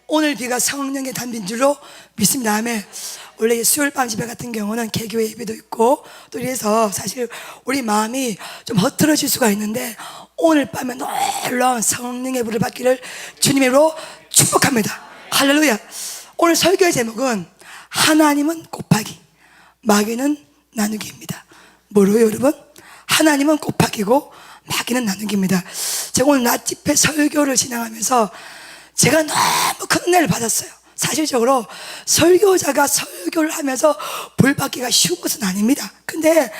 오늘 비가 성령의 담비인 줄로 믿습니다. 아멘. 원래 수요일 밤 집회 같은 경우는 개교회 예배도 있고 또 이래서 사실 우리 마음이 좀 허틀어질 수가 있는데 오늘 밤에 놀라운 성령의 불을 받기를 주님으로 축복합니다. 할렐루야. 오늘 설교의 제목은 하나님은 곱하기, 마귀는 나누기입니다. 뭐로요 여러분? 하나님은 곱하기고 마귀는 나누기입니다. 제가 오늘 낮 집회 설교를 진행하면서 제가 너무 큰 은혜를 받았어요. 사실적으로 설교자가 설교를 하면서 불 받기가 쉬운 것은 아닙니다. 근데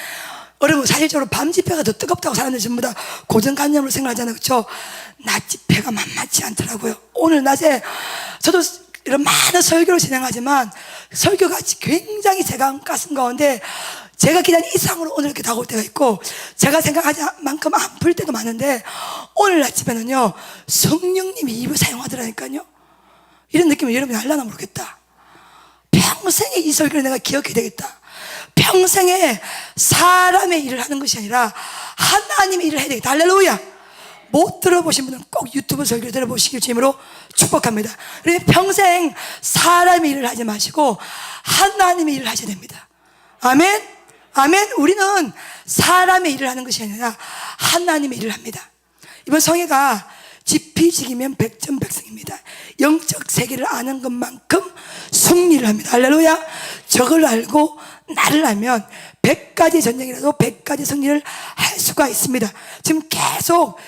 여러분 사실적으로 밤 집회가 더 뜨겁다고 사람들이 전부 다 고정관념으로 생각하잖아요. 그렇죠? 낮 집회가 만만치 않더라고요. 오늘 낮에 저도 이런 많은 설교를 진행하지만 설교가 굉장히 제가 가슴 가운데 제가 기다린 이상으로 오늘 이렇게 다가올 때가 있고 제가 생각하지 만큼 안 풀 때도 많은데 오늘 아침에는요 성령님이 입을 사용하더라니까요. 이런 느낌이 여러분이 알려나 모르겠다. 평생에 이 설교를 내가 기억해야 되겠다. 평생에 사람의 일을 하는 것이 아니라 하나님의 일을 해야 되겠다. 할렐루야. 못 들어보신 분은 꼭 유튜브 설교를 들어보시길 주님으로 축복합니다. 그래서 평생 사람의 일을 하지 마시고 하나님의 일을 하셔야 됩니다. 아멘. 아멘. 우리는 사람의 일을 하는 것이 아니라 하나님의 일을 합니다. 이번 성회가 지피지기면 백전백승입니다. 영적 세계를 아는 것만큼 승리를 합니다. 할렐루야. 적을 알고 나를 알면 100가지 전쟁이라도 100가지 승리를 할 수가 있습니다. 지금 계속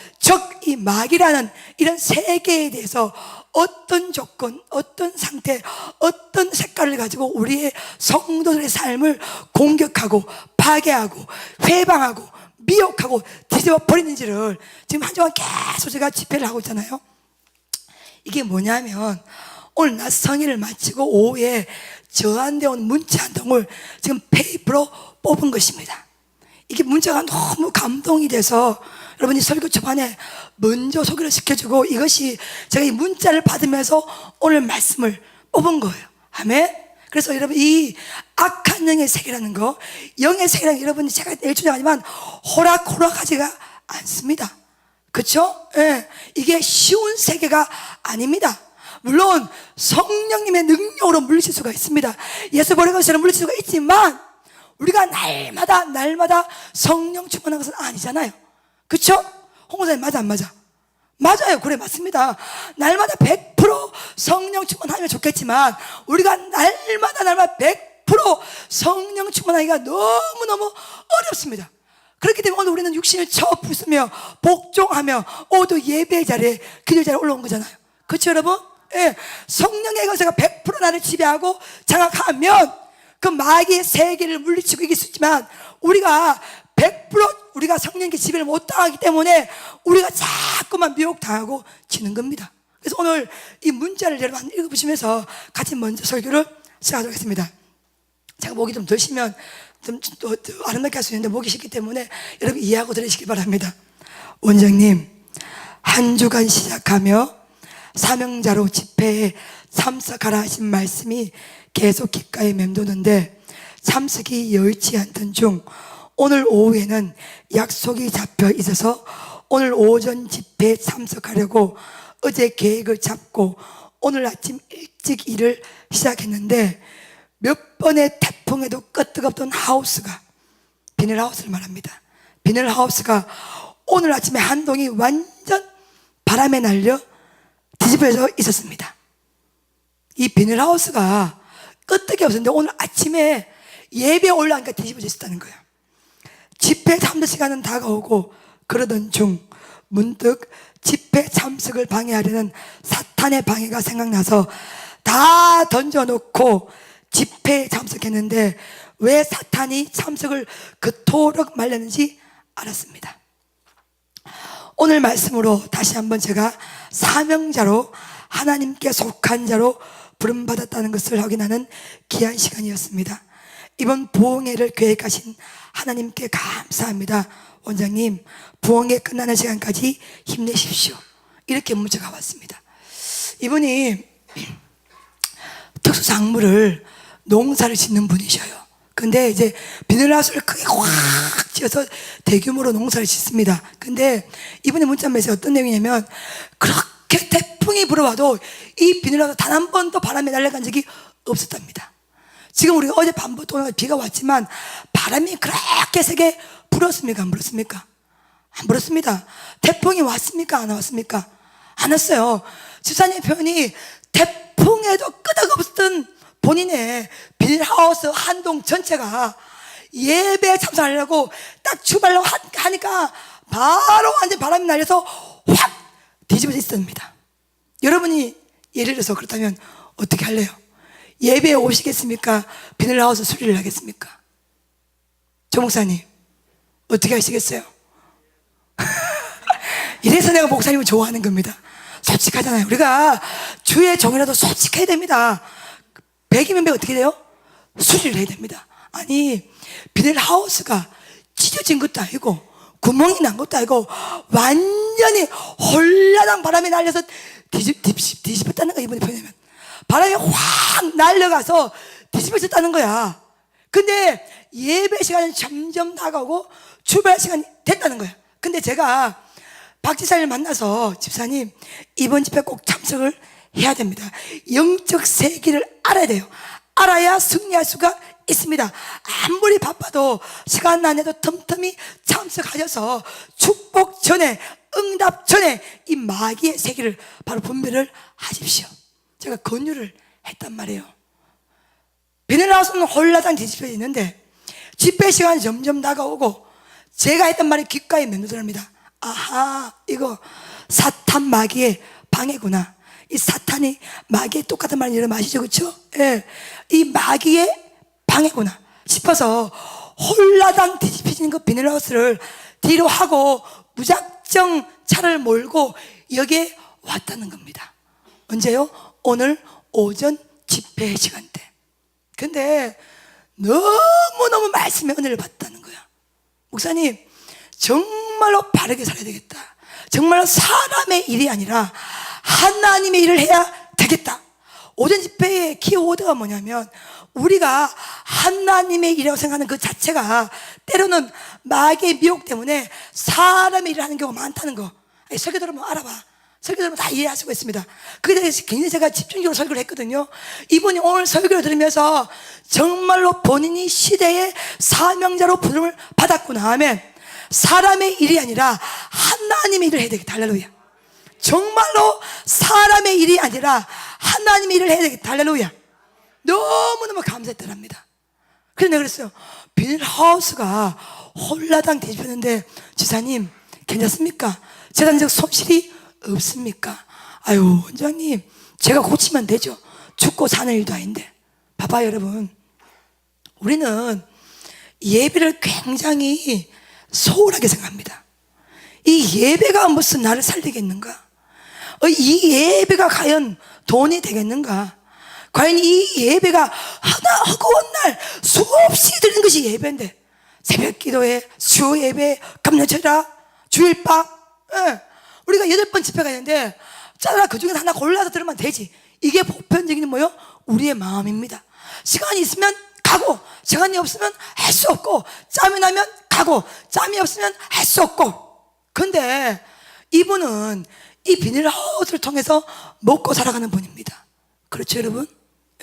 이 마귀라는 이런 세계에 대해서 어떤 조건, 어떤 상태, 어떤 색깔을 가지고 우리의 성도들의 삶을 공격하고 파괴하고 회방하고 미혹하고 뒤집어 버리는지를 지금 한 주간 계속 제가 집회를 하고 있잖아요. 이게 뭐냐면 오늘 낮 성의를 마치고 오후에 저한테 온 문자 한 통을 지금 페이퍼로 뽑은 것입니다. 이게 문자가 너무 감동이 돼서 여러분이 설교 초반에 먼저 소개를 시켜주고 이것이 제가 이 문자를 받으면서 오늘 말씀을 뽑은 거예요. 아멘. 그래서 여러분 이 악한 영의 세계라는 거, 영의 세계라는 게 여러분이 제가 내일 주장하지만 호락호락하지가 않습니다. 그렇죠? 예, 이게 쉬운 세계가 아닙니다. 물론 성령님의 능력으로 물리칠 수가 있습니다. 예수 보낸 것처럼 물리칠 수가 있지만 우리가 날마다 성령 충만한 것은 아니잖아요. 그렇죠? 홍보사님 맞아 안 맞아? 맞아요. 그래 맞습니다. 날마다 100% 성령 충만하면 좋겠지만 우리가 날마다 100% 성령 충만하기가 너무너무 어렵습니다. 그렇기 때문에 오늘 우리는 육신을 쳐 부수며 복종하며 오도 예배 자리에 기도 자리에 올라온 거잖아요. 그렇죠 여러분? 예, 성령의 권세가 100% 나를 지배하고 장악하면 그 마귀의 세계를 물리치고 이길 수 있지만 우리가 100% 우리가 성령께 지배를 못 당하기 때문에 우리가 자꾸만 미혹당하고 지는 겁니다. 그래서 오늘 이 문자를 여러분 읽어보시면서 같이 먼저 설교를 시작하도록 하겠습니다. 제가 목이 좀 덜 쉬면 좀 아름답게 할 수 있는데 목이 쉽기 때문에 여러분 이해하고 들으시기 바랍니다. 원장님, 한 주간 시작하며 사명자로 집회에 참석하라 하신 말씀이 계속 귓가에 맴도는데 참석이 여의치 않던 중 오늘 오후에는 약속이 잡혀 있어서 오늘 오전 집회에 참석하려고 어제 계획을 잡고 오늘 아침 일찍 일을 시작했는데 몇 번의 태풍에도 끄떡없던 하우스가, 비닐하우스를 말합니다. 비닐하우스가 오늘 아침에 한 동이 완전 바람에 날려 뒤집어져 있었습니다. 이 비닐하우스가 끄떡이 없었는데 오늘 아침에 예배에 올라가니까 뒤집어져 있었다는 거예요. 집회 참석 시간은 다가오고 그러던 중 문득 집회 참석을 방해하려는 사탄의 방해가 생각나서 다 던져놓고 집회에 참석했는데 왜 사탄이 참석을 그토록 말렸는지 알았습니다. 오늘 말씀으로 다시 한번 제가 사명자로 하나님께 속한 자로 부름받았다는 것을 확인하는 귀한 시간이었습니다. 이번 부흥회를 계획하신 하나님께 감사합니다. 원장님, 부흥회 끝나는 시간까지 힘내십시오. 이렇게 문자가 왔습니다. 이분이 특수작물을 농사를 짓는 분이셔요. 근데 이제 비닐하우스를 크게 확 지어서 대규모로 농사를 짓습니다. 근데 이분의 문자 메시지 어떤 내용이냐면 그렇게 그렇게 태풍이 불어와도 이 비닐하우스 단 한 번도 바람에 날아간 적이 없었답니다. 지금 우리가 어제 밤부터 오늘 비가 왔지만 바람이 그렇게 세게 불었습니까? 안 불었습니까? 안 불었습니다. 태풍이 왔습니까? 안 왔습니까? 안 왔어요. 집사님 표현이 태풍에도 끄덕없었던 본인의 비닐하우스 한 동 전체가 예배에 참석하려고 딱 출발하려고 하니까 바로 완전 바람이 날려서 확 뒤집어져 있습니다. 여러분이 예를 들어서 그렇다면 어떻게 할래요? 예배에 오시겠습니까? 비닐하우스 수리를 하겠습니까? 조 목사님 어떻게 하시겠어요? 이래서 내가 목사님을 좋아하는 겁니다. 솔직하잖아요. 우리가 주의 종이라도 솔직해야 됩니다. 100이면 100 어떻게 돼요? 수리를 해야 됩니다. 아니 비닐하우스가 찢어진 것도 아니고 구멍이 난 것도 아니고 완전히 홀라당 바람이 날려서 뒤집었다는 거야. 이번에 표현하면 바람이 확 날려가서 뒤집어졌다는 거야. 근데 예배 시간은 점점 다가오고 출발 시간이 됐다는 거야. 근데 제가 박 지사를 만나서 집사님 이번 집회 꼭 참석을 해야 됩니다. 영적 세계를 알아야 돼요. 알아야 승리할 수가 있습니다. 아무리 바빠도 시간 안에도 틈틈이 참석하셔서 축복 전에 응답 전에 이 마귀의 세계를 바로 분별을 하십시오. 제가 권유를 했단 말이에요. 비닐하우스는 홀라당 뒤집혀지는데 집회 시간이 점점 다가오고 제가 했던 말이 귓가에 맴돌합니다. 아하, 이거 사탄 마귀의 방해구나. 이 사탄이 마귀의 똑같은 말을 여러분 아시죠? 그렇죠? 예, 이 마귀의 방해구나 싶어서 홀라당 뒤집혀지는 그 비닐하우스를 뒤로 하고 무작정 차를 몰고 여기에 왔다는 겁니다. 언제요? 오늘 오전 집회 시간 때. 근데 너무너무 말씀의 은혜를 받았다는 거야. 목사님 정말로 바르게 살아야 되겠다. 정말로 사람의 일이 아니라 하나님의 일을 해야 되겠다. 오전 집회의 키워드가 뭐냐면 우리가 하나님의 일이라고 생각하는 그 자체가 때로는 마귀의 미혹 때문에 사람의 일을 하는 경우가 많다는 거. 설교 들으면 알아봐. 설교 들으면 다 이해할 수가 있습니다. 그에 대해서 굉장히 제가 집중적으로 설교를 했거든요. 이분이 오늘 설교를 들으면서 정말로 본인이 시대의 사명자로 부름을 받았구나 하면 사람의 일이 아니라 하나님의 일을 해야 되겠다. 할렐루야. 정말로 사람의 일이 아니라 하나님의 일을 해야 되겠다. 할렐루야. 너무너무 감사했더랍니다. 그래서 내가 그랬어요. 비닐하우스가 홀라당 뒤집혔는데 지사님 괜찮습니까? 재단적 손실이 없습니까? 아유 원장님 제가 고치면 되죠. 죽고 사는 일도 아닌데. 봐봐요 여러분, 우리는 예배를 굉장히 소홀하게 생각합니다. 이 예배가 무슨 나를 살리겠는가? 이 예배가 과연 돈이 되겠는가? 과연 이 예배가 하나 허구한 날 수없이 드리는 것이 예배인데 새벽 기도회, 주 예배, 감사절하, 주일밥, 우리가 8번 집회가 있는데 짜라 그 중에서 하나 골라서 들으면 되지. 이게 보편적인 뭐요? 우리의 마음입니다. 시간이 있으면 가고 시간이 없으면 할 수 없고 짬이 나면 가고 짬이 없으면 할 수 없고. 근데 이분은 이 비닐하우스를 통해서 먹고 살아가는 분입니다. 그렇죠 여러분?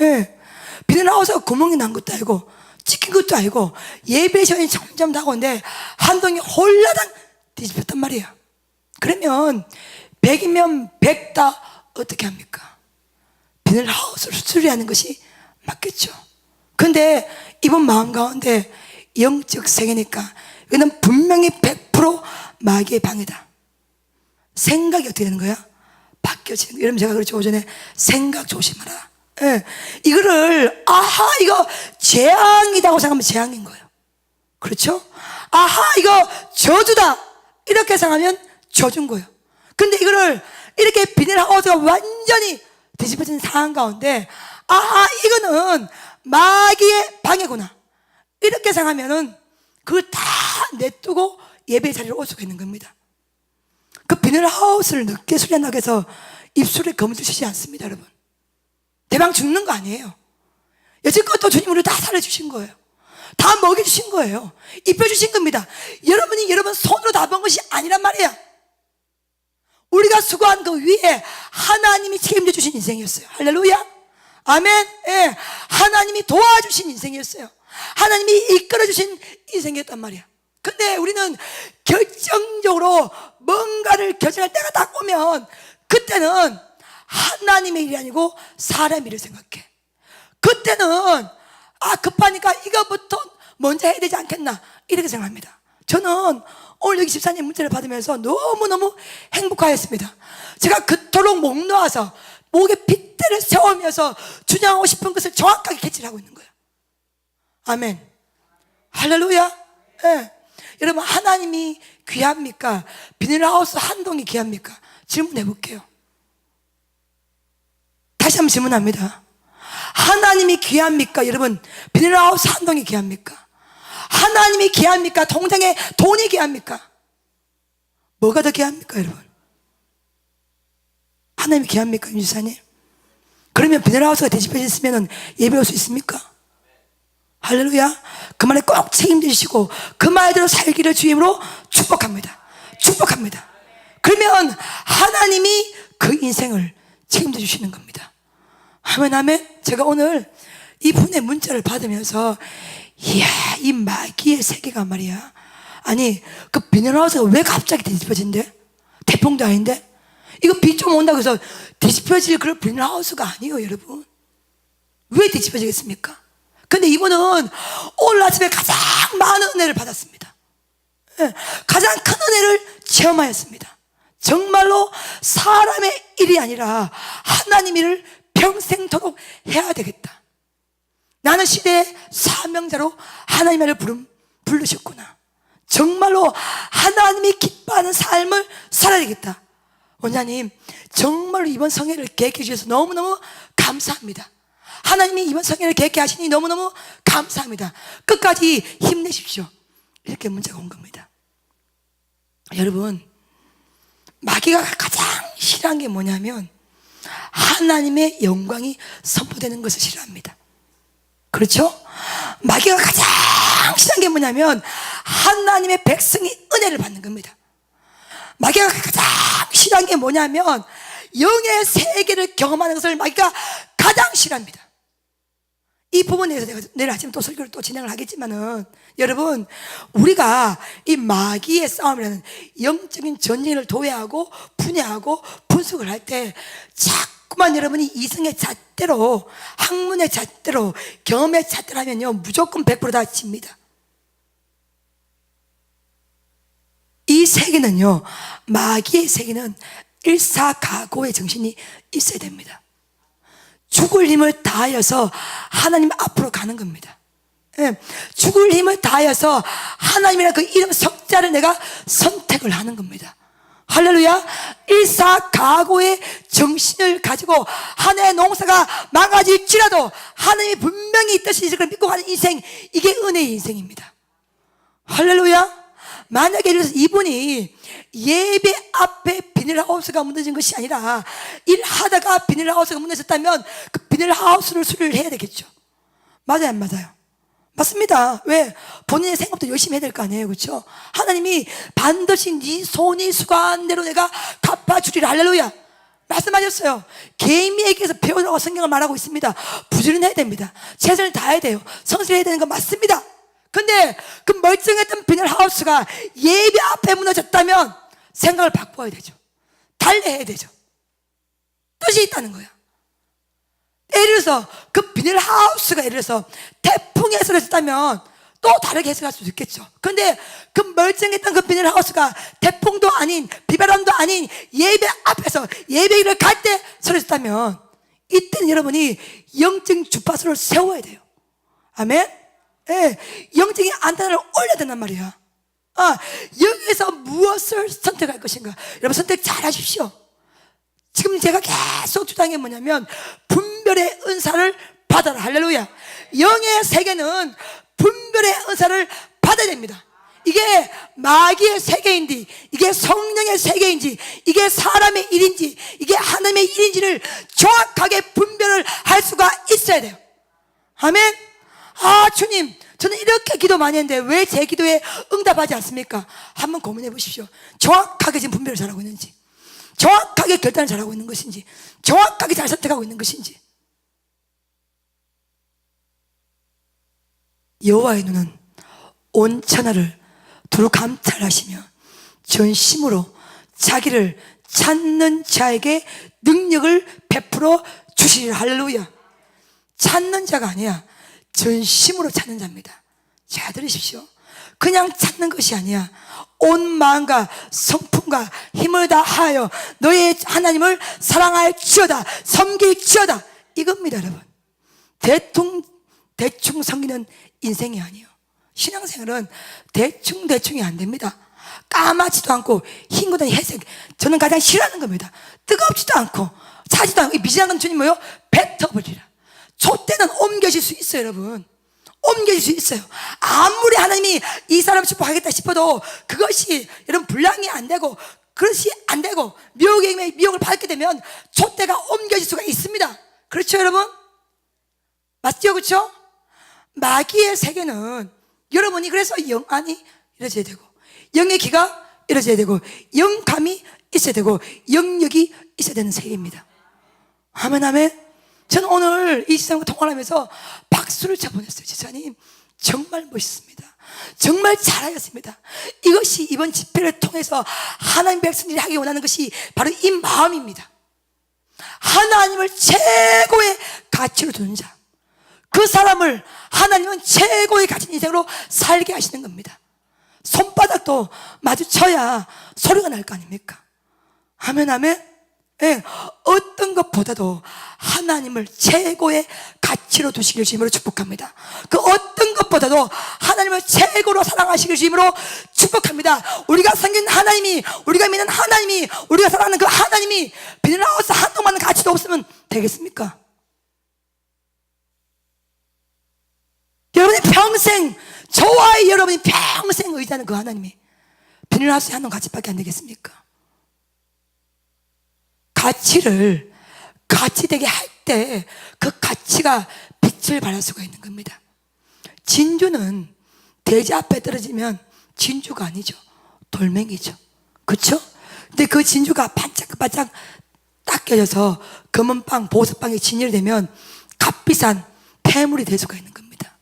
예. 비닐하우스가 구멍이 난 것도 아니고 찍힌 것도 아니고 예배 시간이 점점 다가오는데 한동이 홀라당 뒤집혔단 말이에요. 그러면 100이면 100다 어떻게 합니까? 비닐하우스를 수리하는 것이 맞겠죠. 근데 이분 마음 가운데 영적 세계니까 이거는 분명히 100% 마귀의 방해다. 생각이 어떻게 되는 거야? 바뀌어지는 거야. 여러분 제가 그렇죠 오전에 생각 조심하라. 예. 이거를 아하 이거 재앙이라고 생각하면 재앙인 거예요. 그렇죠? 아하 이거 저주다 이렇게 생각하면 저주인 거예요. 근데 이거를 이렇게 비닐하우스가 완전히 뒤집어진 상황 가운데 아하 이거는 마귀의 방해구나 이렇게 생각하면은 그걸 다 내두고 예배 자리로 올 수가 있는 겁니다. 그 비닐하우스를 늦게 수리한다고 해서 입술에 검을 주시지 않습니다 여러분. 대방 죽는 거 아니에요. 여지껏 또 주님 우리를 다 살려주신 거예요. 다 먹여주신 거예요. 입혀주신 겁니다. 여러분이 여러분 손으로 다 번 것이 아니란 말이야. 우리가 수고한 그 위에 하나님이 책임져 주신 인생이었어요. 할렐루야. 아멘. 예. 하나님이 도와주신 인생이었어요. 하나님이 이끌어 주신 인생이었단 말이야. 근데 우리는 결정적으로 뭔가를 결정할 때가 딱 오면 그때는 하나님의 일이 아니고 사람의 일을 생각해. 그때는 급하니까 이거부터 먼저 해야 되지 않겠나 이렇게 생각합니다. 저는 오늘 여기 집사님 문자를 받으면서 너무너무 행복하였습니다. 제가 그토록 목 놓아서 목에 핏대를 세우면서 주장하고 싶은 것을 정확하게 캐치를 하고 있는 거예요. 아멘. 할렐루야. 예. 여러분, 하나님이 귀합니까? 비닐하우스 한 동이 귀합니까? 질문해 볼게요. 다시 한번 질문합니다. 하나님이 귀합니까? 여러분, 비닐하우스 한 동이 귀합니까? 하나님이 귀합니까? 통장에 돈이 귀합니까? 뭐가 더 귀합니까, 여러분? 하나님이 귀합니까, 윤지사님? 그러면 비닐하우스가 뒤집혀졌으면 예배 올 수 있습니까? 할렐루야. 그 말에 꼭 책임져 주시고 그 말대로 살기를 주임으로 축복합니다. 축복합니다. 그러면 하나님이 그 인생을 책임져 주시는 겁니다. 아멘. 아멘. 제가 오늘 이분의 문자를 받으면서 이야, 이 마귀의 세계가 말이야, 아니 그 비닐하우스가 왜 갑자기 뒤집어진대? 태풍도 아닌데? 이거 비 좀 온다고 해서 뒤집어질 그런 비닐하우스가 아니에요, 여러분. 왜 뒤집어지겠습니까? 근데 이분은 오늘 아침에 가장 많은 은혜를 받았습니다. 가장 큰 은혜를 체험하였습니다. 정말로 사람의 일이 아니라 하나님 일을 평생토록 해야 되겠다. 나는 시대의 사명자로 하나님의 부르셨구나. 정말로 하나님이 기뻐하는 삶을 살아야 되겠다. 원장님, 정말로 이번 성회를 계획해 주셔서 너무너무 감사합니다. 하나님이 이번 성회를 계획해 하시니 너무너무 감사합니다. 끝까지 힘내십시오. 이렇게 문자가 온 겁니다. 여러분, 마귀가 가장 싫어하는 게 뭐냐면 하나님의 영광이 선포되는 것을 싫어합니다. 그렇죠? 마귀가 가장 싫어하는 게 뭐냐면 하나님의 백성이 은혜를 받는 겁니다. 마귀가 가장 싫어하는 게 뭐냐면 영의 세계를 경험하는 것을 마귀가 가장 싫어합니다. 이 부분에 대해서 내가 내일 아침에 또 설교를 또 진행을 하겠지만은, 여러분, 우리가 이 마귀의 싸움이라는 영적인 전쟁을 도외하고 분해하고 분석을 할 때 자꾸만 여러분이 이성의 잣대로, 학문의 잣대로, 경험의 잣대로 하면요 무조건 100%다 집니다. 이 세계는요, 마귀의 세계는 일사각오의 정신이 있어야 됩니다. 죽을 힘을 다하여서 하나님 앞으로 가는 겁니다. 죽을 힘을 다하여서 하나님이라는 그 이름 석자를 내가 선택을 하는 겁니다. 할렐루야. 일사각오의 정신을 가지고 하나의 농사가 망가질지라도 하나님이 분명히 뜻이 있을 걸 믿고 가는 인생, 이게 은혜의 인생입니다. 할렐루야. 만약에 예를 들어서 이분이 예배 앞에 비닐하우스가 무너진 것이 아니라 일하다가 비닐하우스가 무너졌다면 그 비닐하우스를 수리를 해야 되겠죠. 맞아요, 안 맞아요? 맞습니다. 왜? 본인의 생업도 열심히 해야 될 거 아니에요, 그렇죠? 하나님이 반드시 네 손이 수고한 대로 내가 갚아주리라. 할렐루야. 말씀하셨어요. 개인에게서 배우라고 성경을 말하고 있습니다. 부지런해야 됩니다. 최선을 다해야 돼요. 성실해야 되는 건 맞습니다. 근데 그 멀쩡했던 비닐하우스가 예배 앞에 무너졌다면 생각을 바꿔야 되죠. 달래야 되죠. 뜻이 있다는 거야. 예를 들어서 그 비닐하우스가 예를 들어서 태풍에 쓰러졌다면 또 다르게 해석할 수도 있겠죠. 근데 그 멀쩡했던 그 비닐하우스가 태풍도 아닌 비바람도 아닌 예배 앞에서 예배를 갈 때 쓰러졌다면 이때는 여러분이 영적 주파수를 세워야 돼요. 아멘. 예, 영적인 안테나를 올려야 된단 말이야. 여기서 무엇을 선택할 것인가? 여러분, 선택 잘 하십시오. 지금 제가 계속 주장한 게 뭐냐면 분별의 은사를 받아라. 할렐루야. 영의 세계는 분별의 은사를 받아야 됩니다. 이게 마귀의 세계인지, 이게 성령의 세계인지, 이게 사람의 일인지, 이게 하나님의 일인지를 정확하게 분별을 할 수가 있어야 돼요. 아멘. 주님, 저는 이렇게 기도 많이 했는데 왜 제 기도에 응답하지 않습니까? 한번 고민해 보십시오. 정확하게 지금 분별을 잘하고 있는지. 정확하게 결단을 잘하고 있는 것인지, 정확하게 잘 선택하고 있는 것인지. 여호와의 눈은 온 천하를 두루 감찰하시며 전심으로 자기를 찾는 자에게 능력을 베풀어 주시리라. 할렐루야. 찾는 자가 아니야, 전심으로 찾는 자입니다. 잘 들으십시오. 그냥 찾는 것이 아니야, 온 마음과 성품과 힘을 다하여 너의 하나님을 사랑할지어다, 섬길지어다, 이겁니다. 여러분, 대충 섬기는 인생이 아니에요. 신앙생활은 대충이 안 됩니다. 까맣지도 않고 흰 회색, 저는 가장 싫어하는 겁니다. 뜨겁지도 않고 차지도 않고, 이 미진한 주님 뭐요? 뱉어버리라. 촛대는 옮겨질 수 있어요. 여러분, 옮겨질 수 있어요. 아무리 하나님이 이 사람을 축복하겠다 싶어도 그것이 여러분 분량이 안 되고, 그것이 안 되고 미혹을 받게 되면 촛대가 옮겨질 수가 있습니다. 그렇죠 여러분? 맞죠? 그렇죠? 마귀의 세계는 여러분이 그래서 영안이 이루어져야 되고, 영의 귀가 이루어져야 되고, 영감이 있어야 되고, 영역이 있어야 되는 세계입니다. 아멘 아멘. 저는 오늘 이 지사님과 통화를 하면서 박수를 쳐보냈어요. 지사님 정말 멋있습니다. 정말 잘하셨습니다. 이것이 이번 집회를 통해서 하나님 백성들이 하기 원하는 것이 바로 이 마음입니다. 하나님을 최고의 가치로 두는 자, 그 사람을 하나님은 최고의 가치 인생으로 살게 하시는 겁니다. 손바닥도 마주쳐야 소리가 날 거 아닙니까? 아멘 아멘. 예, 어떤 것보다도 하나님을 최고의 가치로 두시길 주님으로 축복합니다. 그 어떤 것보다도 하나님을 최고로 사랑하시길 주님으로 축복합니다. 우리가 섬기는 하나님이, 우리가 믿는 하나님이, 우리가 사랑하는 그 하나님이 비닐하우스 한 동만한 가치도 없으면 되겠습니까? 여러분이 평생, 저와 여러분이 평생 의지하는 그 하나님이 비닐하우스 한 동 가치밖에 안 되겠습니까? 가치를 가치되게 할 때 그 가치가 빛을 발할 수가 있는 겁니다. 진주는 대지 앞에 떨어지면 진주가 아니죠, 돌멩이죠. 그렇죠? 근데 그 진주가 반짝반짝 딱 껴져서 검은빵, 보석빵이 진열이 되면 값비싼 폐물이 될 수가 있는 겁니다.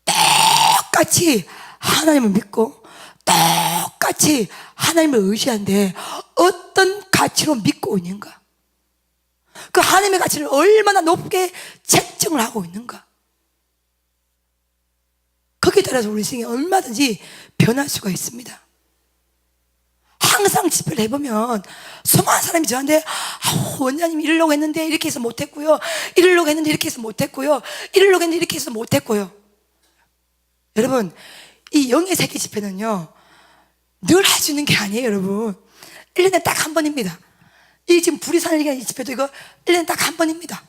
똑같이 하나님을 믿고 똑같이 하나님을 의지하는데 어떤 가치로 믿고 있는가, 그 하나님의 가치를 얼마나 높게 책정을 하고 있는가, 거기에 따라서 우리 인생이 얼마든지 변할 수가 있습니다. 항상 집회를 해보면 수많은 사람이 저한테 원장님 이러려고 했는데 이렇게 해서 못했고요, 이러려고 했는데 이렇게 해서 못했고요, 이러려고 했는데 이렇게 해서 못했고요. 여러분, 이 영의 세계 집회는요 늘 할 수 있는 게 아니에요. 여러분, 1년에 딱 한 번입니다. 이 지금 불이 사는 이 집회도 이거 1년에 딱 한 번입니다.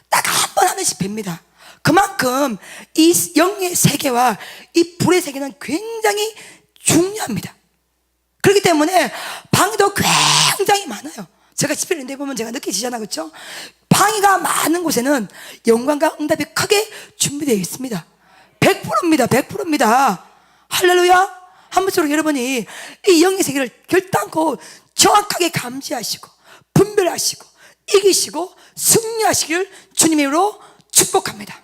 딱 한 번 하는 집회입니다. 그만큼 이 영의 세계와 이 불의 세계는 굉장히 중요합니다. 그렇기 때문에 방도 굉장히 많아요. 제가 집회를 내보면 제가 느끼시잖아요. 그렇죠? 방위가 많은 곳에는 영광과 응답이 크게 준비되어 있습니다. 100%입니다. 100%입니다. 할렐루야. 한 번처럼 여러분이 이 영의 세계를 결단코 정확하게 감지하시고 분별하시고 이기시고 승리하시길 주님의 이름으로 축복합니다.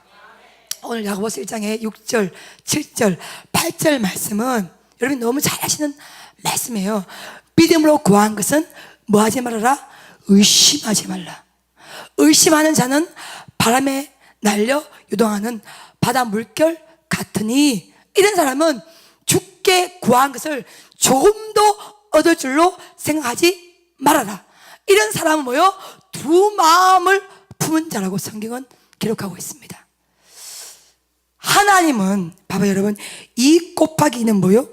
오늘 야고보서 1장의 6절, 7절, 8절 말씀은 여러분이 너무 잘 아시는 말씀이에요. 믿음으로 구한 것은 뭐 하지 말아라? 의심하지 말라. 의심하는 자는 바람에 날려 요동하는 바다 물결 같으니, 이런 사람은 주께 구한 것을 조금도 얻을 줄로 생각하지 말아라. 이런 사람은 뭐요? 두 마음을 품은 자라고 성경은 기록하고 있습니다. 하나님은 봐봐요 여러분, 2 곱하기 2는 뭐요?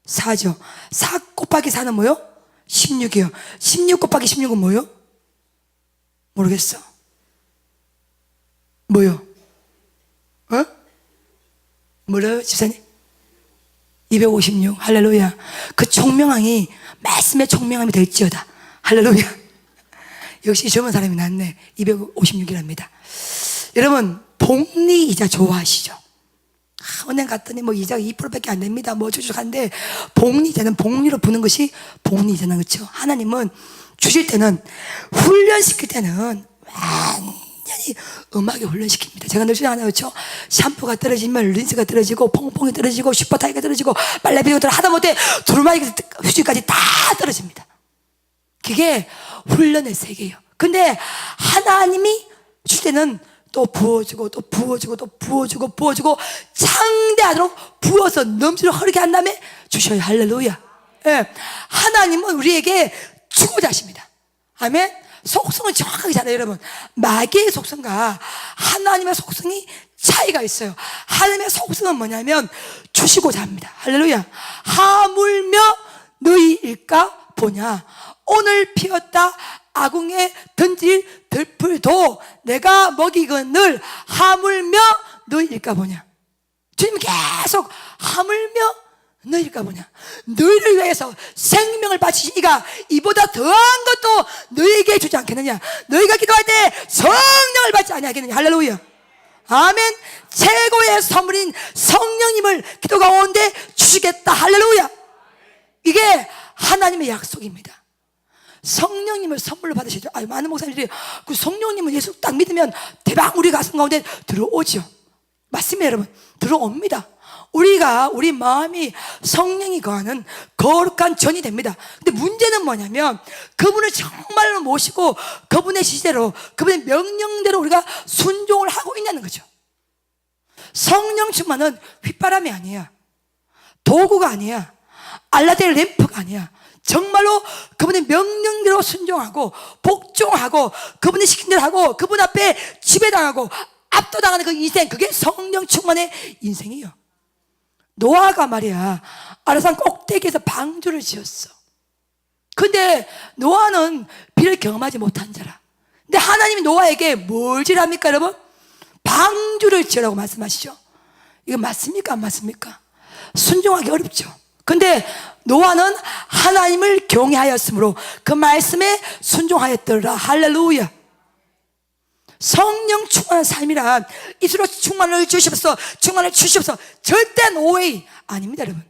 4죠. 4 곱하기 4는 뭐요? 16이요. 16 곱하기 16은 뭐요? 모르겠어. 뭐요? 어? 뭐래요 집사님? 256. 할렐루야. 그 총명함이 말씀의 총명함이 될지어다. 할렐루야. 역시 젊은 사람이 낫네. 256이랍니다. 여러분, 복리이자 좋아하시죠? 은행 갔더니 뭐 이자가 2%밖에 안 됩니다. 뭐 주식한데 복리자는 복리로 부는 것이 복리잖아. 그렇죠? 하나님은 주실 때는 훈련시킬 때는 완전히 음악에 훈련시킵니다. 제가 늘 주장하나 그렇죠? 샴푸가 떨어지면 린스가 떨어지고 퐁퐁이 떨어지고 슈퍼타이가 떨어지고 빨래비가 하다못해 두루마기 휴지까지 다 떨어집니다. 그게 훈련의 세계예요. 근데 하나님이 주실 때는 또 부어주고 또 부어주고 또 부어주고 창대하도록 부어서 넘치도록 흐르게 한 다음에 주셔요. 할렐루야. 예. 하나님은 우리에게 주고자 하십니다. 아멘. 속성을 정확하게 잘 알아요, 여러분. 마귀의 속성과 하나님의 속성이 차이가 있어요. 하나님의 속성은 뭐냐면 주시고자 합니다. 할렐루야. 하물며 너희일까 보냐. 오늘 피었다 아궁에 던질 들풀도 내가 먹이거늘 하물며 너희일까 보냐. 주님 계속 하물며 너희일까 보냐. 너희를 위해서 생명을 바치신 이가 이보다 더한 것도 너희에게 주지 않겠느냐. 너희가 기도할 때 성령을 받지 아니하겠느냐. 할렐루야. 아멘. 최고의 선물인 성령님을 기도 가운데 주시겠다. 할렐루야. 이게 하나님의 약속입니다. 성령님을 선물로 받으시죠. 많은 목사님들이 그 성령님은 예수 딱 믿으면 대박 우리 가슴 가운데 들어오죠. 맞습니다, 여러분. 들어옵니다. 우리 마음이 성령이 거하는 거룩한 전이 됩니다. 근데 문제는 뭐냐면 그분을 정말로 모시고 그분의 지시대로 그분의 명령대로 우리가 순종을 하고 있냐는 거죠. 성령 충만은 휘바람이 아니야. 도구가 아니야. 알라딘 램프가 아니야. 정말로 그분의 명령대로 순종하고 복종하고 그분의 시킨 대로 하고 그분 앞에 지배당하고 압도당하는 그 인생, 그게 성령 충만의 인생이에요. 노아가 말이야 아라산 꼭대기에서 방주를 지었어. 근데 노아는 비를 경험하지 못한 자라. 근데 하나님이 노아에게 뭘 지랍니까 여러분? 방주를 지으라고 말씀하시죠. 이거 맞습니까 안 맞습니까? 순종하기 어렵죠. 근데 노아는 하나님을 경외하였으므로 그 말씀에 순종하였더라. 할렐루야. 성령 충만한 삶이란 이스로 충만을 주시옵소서, 충만을 주시옵소서, 절대 노웨이 아닙니다 여러분.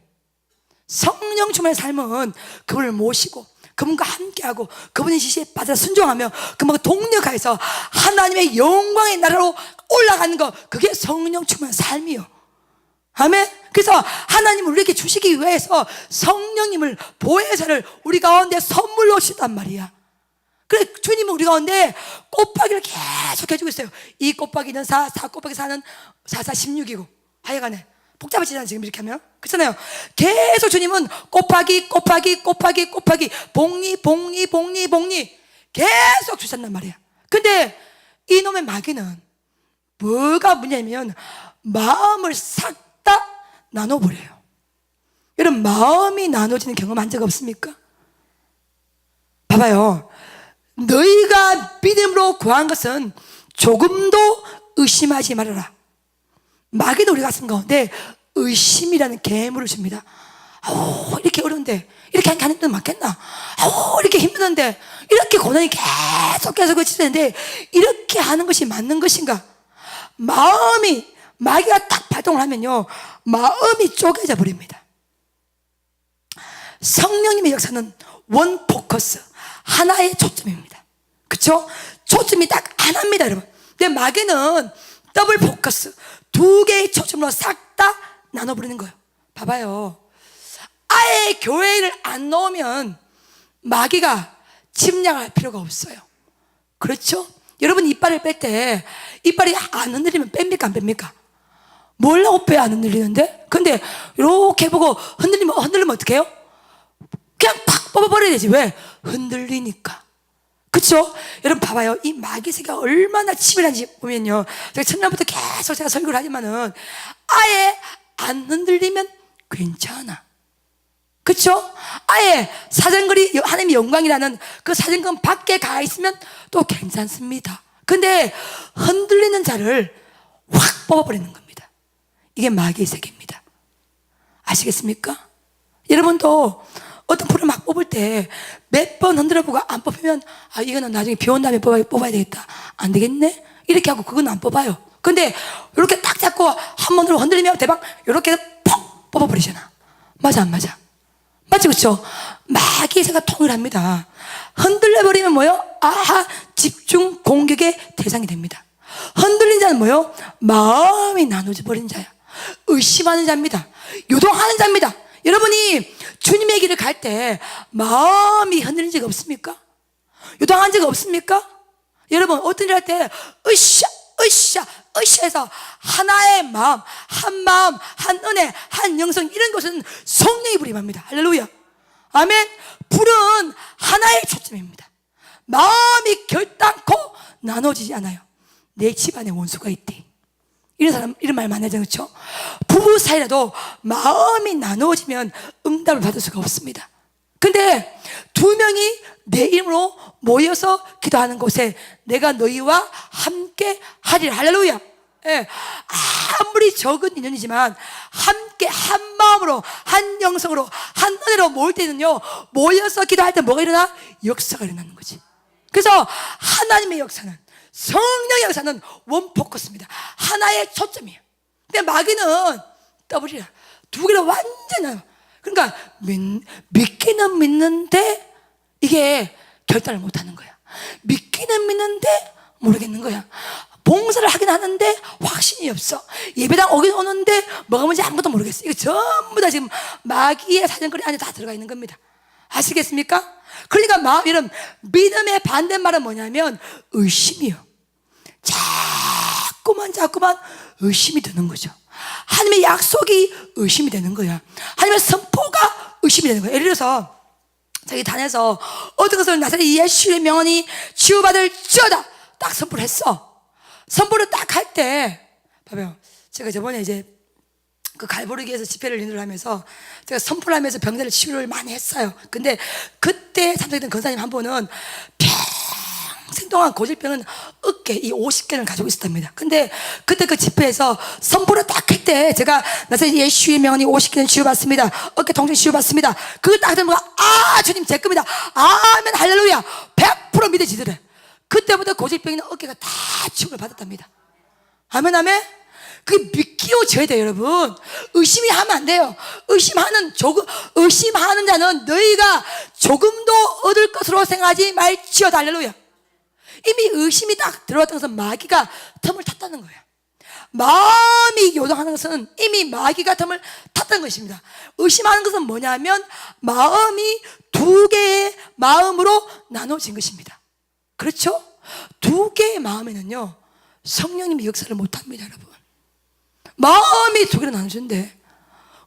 성령 충만의 삶은 그분을 모시고 그분과 함께하고 그분의 지시에 빠져 순종하며 그분과 동력하여서 하나님의 영광의 나라로 올라가는 것, 그게 성령 충만한 삶이요. 아멘. 그래서 하나님은 우리에게 주시기 위해서 성령님을 보혜사를 우리 가운데 선물로 주셨단 말이야. 그래 주님은 우리 가운데 곱하기를 계속 해주고 있어요. 이 곱하기는 4 곱하기 4는 4, 4, 16이고 하여간에 복잡해지잖아요 지금 이렇게 하면. 그렇잖아요. 계속 주님은 곱하기 복리 계속 주셨단 말이야. 근데 이놈의 마귀는 뭐가 문제냐면 마음을 싹 다 나눠버려요. 여러분 마음이 나눠지는 경험 한 적 없습니까? 봐봐요. 너희가 믿음으로 구한 것은 조금도 의심하지 말아라. 마귀도 우리 가슴 가운데 의심이라는 괴물을 줍니다. 이렇게 어려운데 이렇게 하니까 하는 데 맞겠나? 이렇게 힘드는데 이렇게 고난이 계속 그치는데 이렇게 하는 것이 맞는 것인가? 마귀가 딱 발동을 하면요 마음이 쪼개져 버립니다. 성령님의 역사는 원 포커스, 하나의 초점입니다. 그쵸? 초점이 딱 하나입니다 여러분. 근데 마귀는 더블 포커스, 두 개의 초점으로 싹 다 나눠버리는 거예요. 봐봐요. 아예 교회를 안 넣으면 마귀가 침략할 필요가 없어요. 그렇죠? 여러분 이빨을 뺄 때 이빨이 안 흔들리면 뺍니까 안 뺍니까? 뭐라고 빼 안 흔들리는데? 근데 이렇게 보고 흔들리면 어떻게 해요? 그냥 팍 뽑아버려야 되지. 왜? 흔들리니까. 그쵸? 여러분 봐봐요. 이 마귀 세계가 얼마나 치밀한지 보면요, 제가 첫날부터 계속 제가 설교를 하지만은 아예 안 흔들리면 괜찮아. 그쵸? 아예 사정거리 하나님의 영광이라는 그 사정권 밖에 가 있으면 또 괜찮습니다. 근데 흔들리는 자를 확 뽑아버리는 겁니다. 이게 마귀의 세계입니다. 아시겠습니까? 여러분도 어떤 풀을 막 뽑을 때 몇 번 흔들어보고 안 뽑히면 이거는 나중에 비 온 다음에 뽑아야 되겠다. 안 되겠네? 이렇게 하고 그건 안 뽑아요. 근데 이렇게 딱 잡고 한 번으로 흔들리면 대박, 이렇게 퍽 뽑아버리잖아. 맞아 안 맞아? 맞지 그쵸? 마귀의 새가 통일합니다. 흔들려버리면 뭐요? 아하, 집중 공격의 대상이 됩니다. 흔들린 자는 뭐요? 마음이 나눠져 버린 자야. 의심하는 자입니다. 요동하는 자입니다. 여러분이 주님의 길을 갈 때 마음이 흔들린 적이 없습니까? 요동한 적이 없습니까? 여러분 어떤 일 할 때 으쌰 해서 하나의 마음, 한 은혜, 한 영성, 이런 것은 성령이 부림합니다. 할렐루야. 아멘. 불은 하나의 초점입니다. 마음이 결단코 나눠지지 않아요. 내 집안에 원수가 있대, 이런 사람 이런 말 많이 하죠. 그렇죠? 부부 사이라도 마음이 나누어지면 응답을 받을 수가 없습니다. 근데 두 명이 내 이름으로 모여서 기도하는 곳에 내가 너희와 함께 하리라. 할렐루야. 예. 아무리 적은 인연이지만 함께 한 마음으로, 한 영성으로, 한 은혜로 모일 때는요, 모여서 기도할 때 뭐가 일어나? 역사가 일어나는 거지. 그래서 하나님의 역사는, 성령의 역사는 원 포커스입니다. 하나의 초점이에요. 근데 마귀는 더블이라, 두 개를 완전히, 그러니까 믿기는 믿는데 이게 결단을 못 하는 거야. 믿기는 믿는데 모르겠는 거야. 봉사를 하긴 하는데 확신이 없어. 예배당 오긴 오는데 뭐가 뭔지 아무것도 모르겠어. 이거 전부 다 지금 마귀의 사정거리 안에 다 들어가 있는 겁니다. 아시겠습니까? 그러니까 여러분, 믿음의 반대말은 뭐냐면 의심이요. 자꾸만 의심이 드는 거죠. 하나님의 약속이 의심이 되는 거야. 하나님의 선포가 의심이 되는 거야. 예를 들어서 자기 단에서 어떤 것을 나사렛 예수의 명언이 치유받을지어다 딱 선포를 했어. 선포를 딱 할 때, 봐봐요. 제가 저번에 이제 그 갈보리교에서 집회를 인도를 하면서 제가 선포를 하면서 병자를 치유를 많이 했어요. 근데 그때 참석했던 권사님 한 분은 평생 동안 고질병은 어깨 이 50개를 가지고 있었답니다. 근데 그때 그 집회에서 선포를 딱 할 때 제가 나사렛 예수의 명언이 50개는 치유받습니다. 어깨 통증 치유받습니다. 그걸 딱 들으면 주님 제 겁니다. 아멘 할렐루야. 100% 믿어지더래. 그때부터 고질병이나 어깨가 다 치유를 받았답니다. 아멘 아멘. 그게 믿기워져야 돼요 여러분. 의심이 하면 안 돼요. 의심하는 자는 너희가 조금도 얻을 것으로 생각하지 말지어다. 할렐루야. 이미 의심이 딱 들어왔던 것은 마귀가 틈을 탔다는 거예요. 마음이 요동하는 것은 이미 마귀가 틈을 탔다는 것입니다. 의심하는 것은 뭐냐면 마음이 두 개의 마음으로 나눠진 것입니다. 그렇죠? 두 개의 마음에는요 성령님이 역사를 못합니다. 여러분, 마음이 두 개로 나눠진데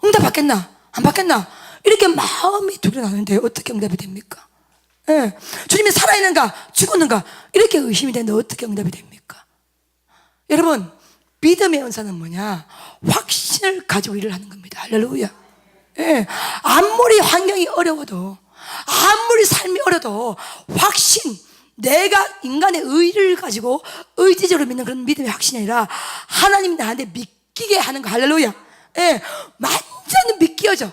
응답 받겠나 안 받겠나, 이렇게 마음이 두 개로 나누는데 어떻게 응답이 됩니까? 예. 주님이 살아있는가 죽었는가 이렇게 의심이 되는데 어떻게 응답이 됩니까? 여러분, 믿음의 은사는 뭐냐? 확신을 가지고 일을 하는 겁니다. 할렐루야. 예. 아무리 환경이 어려워도, 아무리 삶이 어려도 확신, 내가 인간의 의를 가지고 의지적으로 믿는 그런 믿음의 확신이 아니라 하나님이 나한테 믿기게 하는 거. 할렐루야. 예. 완전히 믿겨져.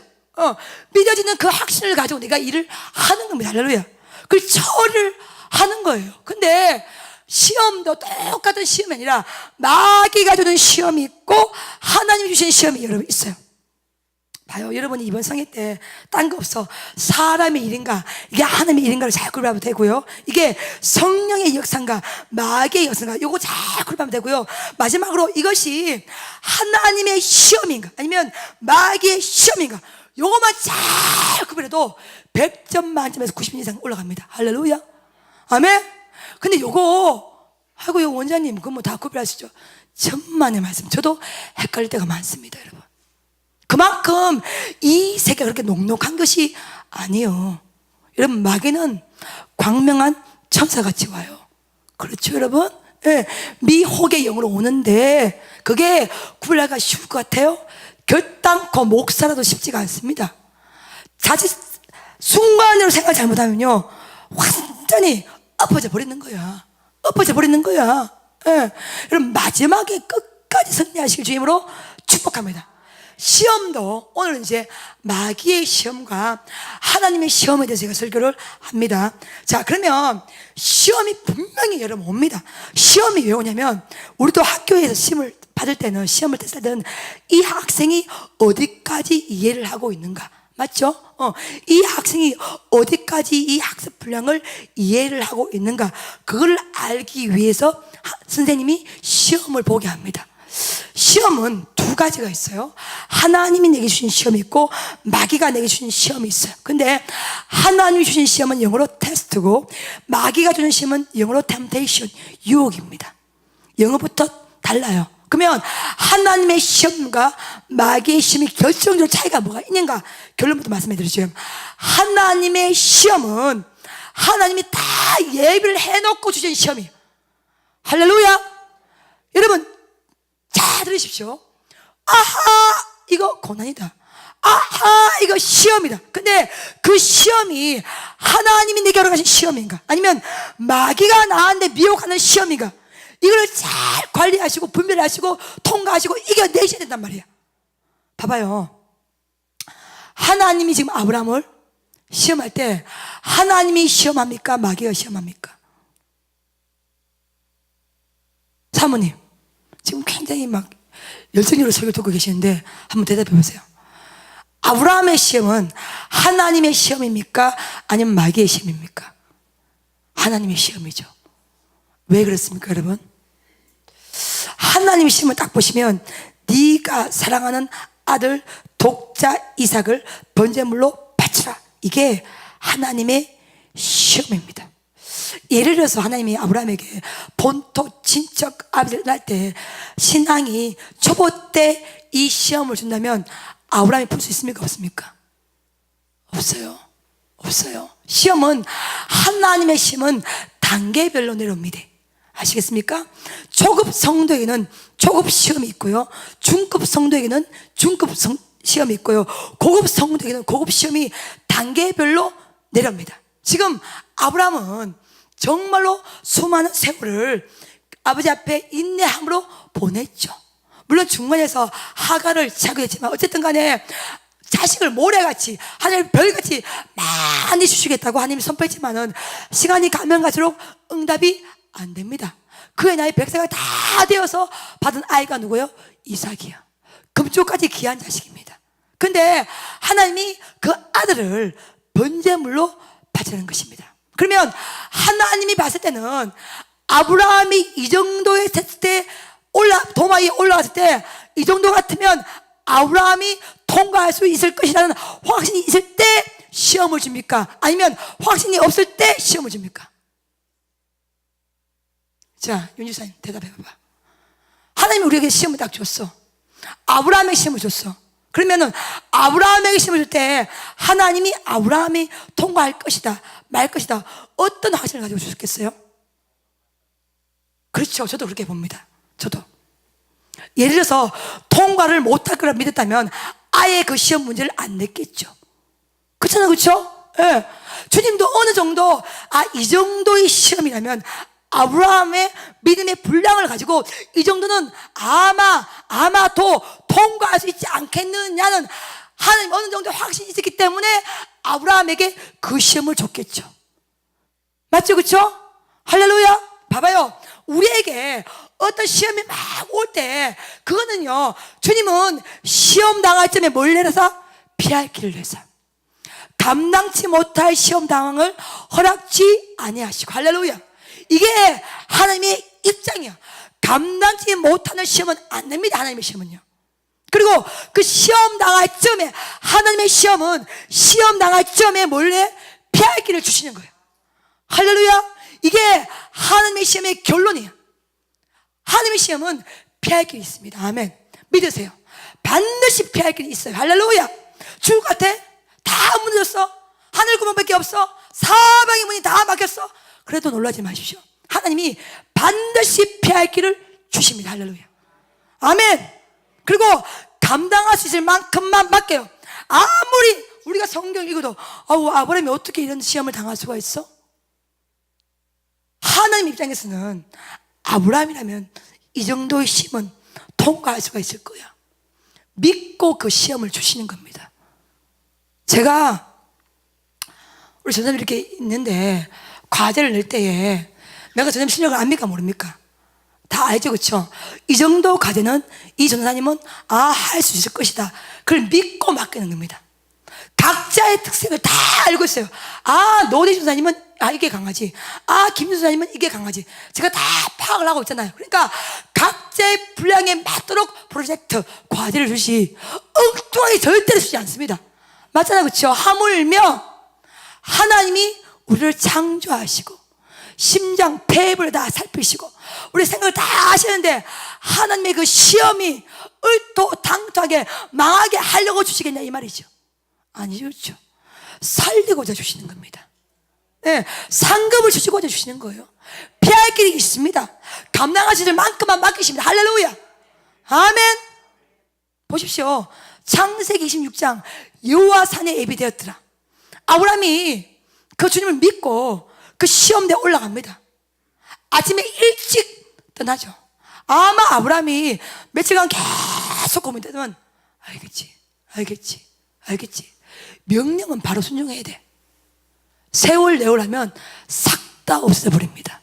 믿어지는 그 확신을 가지고 내가 일을 하는 겁니다. 할렐루야. 그걸 처리를 하는 거예요. 근데 시험도 똑같은 시험이 아니라 마귀가 주는 시험이 있고 하나님이 주신 시험이 여러분 있어요. 봐요. 여러분이 이번 성회 때 딴 거 없어. 사람의 일인가 이게 하나님의 일인가를 잘 구별하면 되고요. 이게 성령의 역사인가 마귀의 역사인가 요거 잘 구별하면 되고요. 마지막으로 이것이 하나님의 시험인가 아니면 마귀의 시험인가 요거만 잘 구별해도 100점 만점에서 90점 이상 올라갑니다. 할렐루야. 아멘. 근데 요거 하고 요 원장님 그거 뭐 다 구별하시죠? 천만의 말씀. 저도 헷갈릴 때가 많습니다. 여러분, 그만큼 이 세계가 그렇게 녹록한 것이 아니에요. 여러분, 마귀는 광명한 천사같이 와요. 그렇죠 여러분? 예, 미혹의 영으로 오는데 그게 구별하기가 쉬울 것 같아요? 결단코 목사라도 쉽지가 않습니다. 자칫 순간으로 생각 잘못하면요 완전히 엎어져 버리는 거야. 엎어져 버리는 거야. 예. 여러분, 마지막에 끝까지 승리하실 주님으로 축복합니다. 시험도 오늘은 이제 마귀의 시험과 하나님의 시험에 대해서 제가 설교를 합니다. 자, 그러면 시험이 분명히 여러분 옵니다. 시험이 왜 오냐면 우리도 학교에서 시험을 받을 때는 시험을 tes을 때는 이 학생이 어디까지 이해를 하고 있는가, 맞죠? 이 학생이 어디까지 이 학습 분량을 이해를 하고 있는가, 그걸 알기 위해서 선생님이 시험을 보게 합니다. 시험은 두 가지가 있어요. 하나님이 내게 주신 시험이 있고 마귀가 내게 주신 시험이 있어요. 근데 하나님이 주신 시험은 영어로 테스트고 마귀가 주는 시험은 영어로 temptation, 유혹입니다. 영어부터 달라요. 그러면 하나님의 시험과 마귀의 시험이 결정적으로 차이가 뭐가 있는가, 결론부터 말씀해 드리죠. 하나님의 시험은 하나님이 다 예비를 해놓고 주신 시험이에요. 할렐루야. 여러분 잘 들으십시오. 아하, 이거 고난이다. 아하, 이거 시험이다. 근데 그 시험이 하나님이 내게 허락하신 시험인가, 아니면 마귀가 나한테 미혹하는 시험인가, 이걸 잘 관리하시고 분별하시고 통과하시고 이겨내셔야 된단 말이에요. 봐봐요. 하나님이 지금 아브라함을 시험할 때 하나님이 시험합니까, 마귀가 시험합니까? 사모님 지금 굉장히 막 열정적으로 설교 듣고 계시는데 한번 대답해 보세요. 아브라함의 시험은 하나님의 시험입니까, 아니면 마귀의 시험입니까? 하나님의 시험이죠. 왜 그렇습니까, 여러분? 하나님의 시험을 딱 보시면 네가 사랑하는 아들 독자 이삭을 번제물로 바치라, 이게 하나님의 시험입니다. 예를 들어서 하나님이 아브라함에게 본토 친척 아비를 낳을 때 신앙이 초보 때 이 시험을 준다면 아브라함이 풀 수 있습니까, 없습니까? 없어요. 없어요. 시험은, 하나님의 시험은 단계별로 내려옵니다. 아시겠습니까? 초급 성도에게는 초급 시험이 있고요, 중급 성도에게는 중급 시험이 있고요, 고급 성도에게는 고급 시험이 단계별로 내려옵니다. 지금 아브라함은 정말로 수많은 세월을 아버지 앞에 인내함으로 보냈죠. 물론 중간에서 하갈을 취하게 됐지만 어쨌든 간에 자식을 모래같이 하나님 별같이 많이 주시겠다고 하나님이 선포했지만은 시간이 가면 갈수록 응답이 안 됩니다. 그의 나이 100세가 다 되어서 받은 아이가 누구예요? 이삭이요. 금쪽까지 귀한 자식입니다. 근데 하나님이 그 아들을 번제물로 바치는 것입니다. 그러면 하나님이 봤을 때는 아브라함이 이 정도의 됐을 때 도마 위에 올라갔을 때 이 정도 같으면 아브라함이 통과할 수 있을 것이라는 확신이 있을 때 시험을 줍니까, 아니면 확신이 없을 때 시험을 줍니까? 자, 윤지사님 대답해 봐봐. 하나님이 우리에게 시험을 딱 줬어. 아브라함에게 시험을 줬어. 그러면은 아브라함에게 시험을 줄 때 하나님이 아브라함이 통과할 것이다 말 것이다, 어떤 확신을 가지고 주셨겠어요? 그렇죠. 저도 그렇게 봅니다. 저도 예를 들어서 통과를 못할 거라 믿었다면 아예 그 시험 문제를 안 냈겠죠. 그렇잖아요. 그렇죠? 예. 주님도 어느 정도 이 정도의 시험이라면 아브라함의 믿음의 분량을 가지고 이 정도는 아마도 통과할 수 있지 않겠느냐는 하나님 어느 정도 확신이 있었기 때문에 아브라함에게 그 시험을 줬겠죠. 맞죠? 그렇죠? 할렐루야. 봐봐요. 우리에게 어떤 시험이 막 올 때 그거는요, 주님은 시험 당할 점에 뭘 내려서 피할 길을 내서 감당치 못할 시험 당황을 허락지 아니하시고, 할렐루야. 이게 하나님의 입장이야. 감당치 못하는 시험은 안 됩니다. 하나님의 시험은요. 그리고 그 시험 당할 점에, 하나님의 시험은 시험 당할 점에 몰래 피할 길을 주시는 거예요. 할렐루야. 이게 하나님의 시험의 결론이에요. 하나님의 시험은 피할 길이 있습니다. 아멘. 믿으세요. 반드시 피할 길이 있어요. 할렐루야. 죽을 것 같아? 다 무너졌어. 하늘 구멍밖에 없어. 사방의 문이 다 막혔어. 그래도 놀라지 마십시오. 하나님이 반드시 피할 길을 주십니다. 할렐루야. 아멘. 그리고 감당할 수 있을 만큼만 맡겨요. 아무리 우리가 성경 읽어도 아브라함이 어떻게 이런 시험을 당할 수가 있어? 하나님 입장에서는 아브라함이라면 이 정도의 시험은 통과할 수가 있을 거야. 믿고 그 시험을 주시는 겁니다. 제가 우리 전사님 이렇게 있는데 과제를 낼 때에 내가 전사님 실력을 압니까 모릅니까? 다 알죠, 그렇죠? 이 정도 과제는 이 전사님은 할 수 있을 것이다. 그걸 믿고 맡기는 겁니다. 각자의 특색을 다 알고 있어요. 노대 전사님은 이게 강하지. 김 전사님은 이게 강하지. 제가 다 파악을 하고 있잖아요. 그러니까 각자의 분량에 맞도록 프로젝트, 과제를 주시 엉뚱하게 절대로 주지 않습니다. 맞잖아요, 그렇죠? 하물며 하나님이 우리를 창조하시고 심장, 폐부를 다 살피시고 우리 생각을 다 하시는데 하나님의 그 시험이 을토당토하게 망하게 하려고 주시겠냐 이 말이죠. 아니죠, 그렇죠? 살리고자 주시는 겁니다. 네, 상급을 주시고자 주시는 거예요. 피할 길이 있습니다. 감당하실 만큼만 맡기십니다. 할렐루야, 아멘. 보십시오. 창세기 26장 여호와 산에 예비되었더라. 아브라함이 그 주님을 믿고 그 시험대에 올라갑니다. 아침에 일찍 떠나죠. 아마 아브라함이 며칠간 계속 고민되면 알겠지. 명령은 바로 순종해야 돼. 세월 내월하면 싹 다 없애버립니다.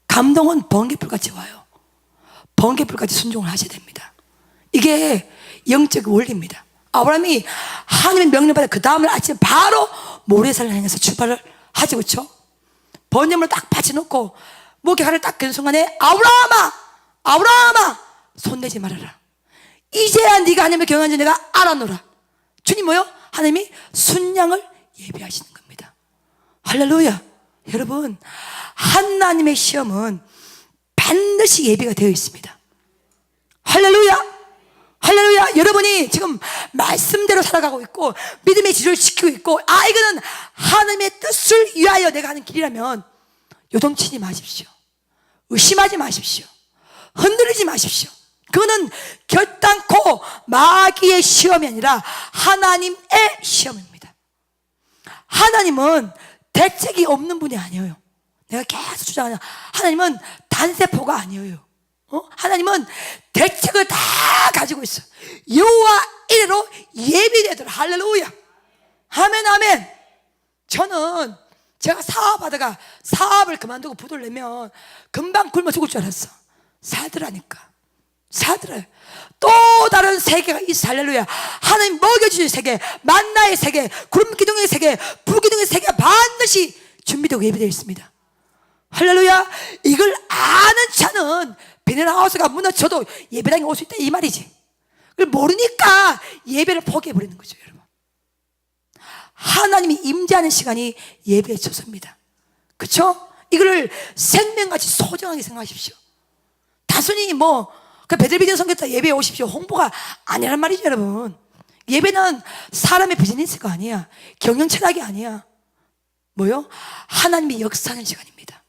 감동은 번개불같이 와요. 번개불같이 순종을 하셔야 됩니다. 이게 영적 원리입니다. 아브라함이 하나님의 명령받아 그 다음날 아침에 바로 모래산을 향해서 출발을 하죠, 그렇죠? 번제물을 딱 받쳐놓고 목에 칼을 딱 든 순간에 아브라함아 손대지 말아라. 이제야 네가 하나님을 경외하는지 내가 알아노라. 주님 뭐요? 하나님이 순양을 예비하시는 겁니다. 할렐루야. 여러분, 하나님의 시험은 반드시 예비가 되어 있습니다. 할렐루야. 여러분이 지금 말씀대로 살아가고 있고 믿음의 지조를 지키고 있고 이거는 하나님의 뜻을 위하여 내가 하는 길이라면 요동치지 마십시오. 의심하지 마십시오. 흔들리지 마십시오. 그거는 결단코 마귀의 시험이 아니라 하나님의 시험입니다. 하나님은 대책이 없는 분이 아니에요. 내가 계속 주장하냐, 하나님은 단세포가 아니에요. 하나님은 대책을 다 가지고 있어요. 여호와 이래로 예비되더라. 할렐루야, 아멘. 저는 제가 사업하다가 사업을 그만두고 부도를 내면 금방 굶어 죽을 줄 알았어. 살더라요. 또 다른 세계가 있어. 할렐루야. 하나님 먹여주신 세계, 만나의 세계, 구름 기둥의 세계, 불기둥의 세계가 반드시 준비되고 예비되어 있습니다. 할렐루야. 이걸 아는 자는 비닐하우스가 무너져도 예배당에 올 수 있다 이 말이지. 그걸 모르니까 예배를 포기해버리는 거죠, 여러분. 하나님이 임재하는 시간이 예배의 처소입니다. 그렇죠? 이거를 생명같이 소중하게 생각하십시오. 단순히 그 베들비전 성교사 예배에 오십시오 홍보가 아니란 말이죠, 여러분. 예배는 사람의 비즈니스가 아니야. 경영 철학이 아니야. 뭐요? 하나님이 역사하는 시간입니다.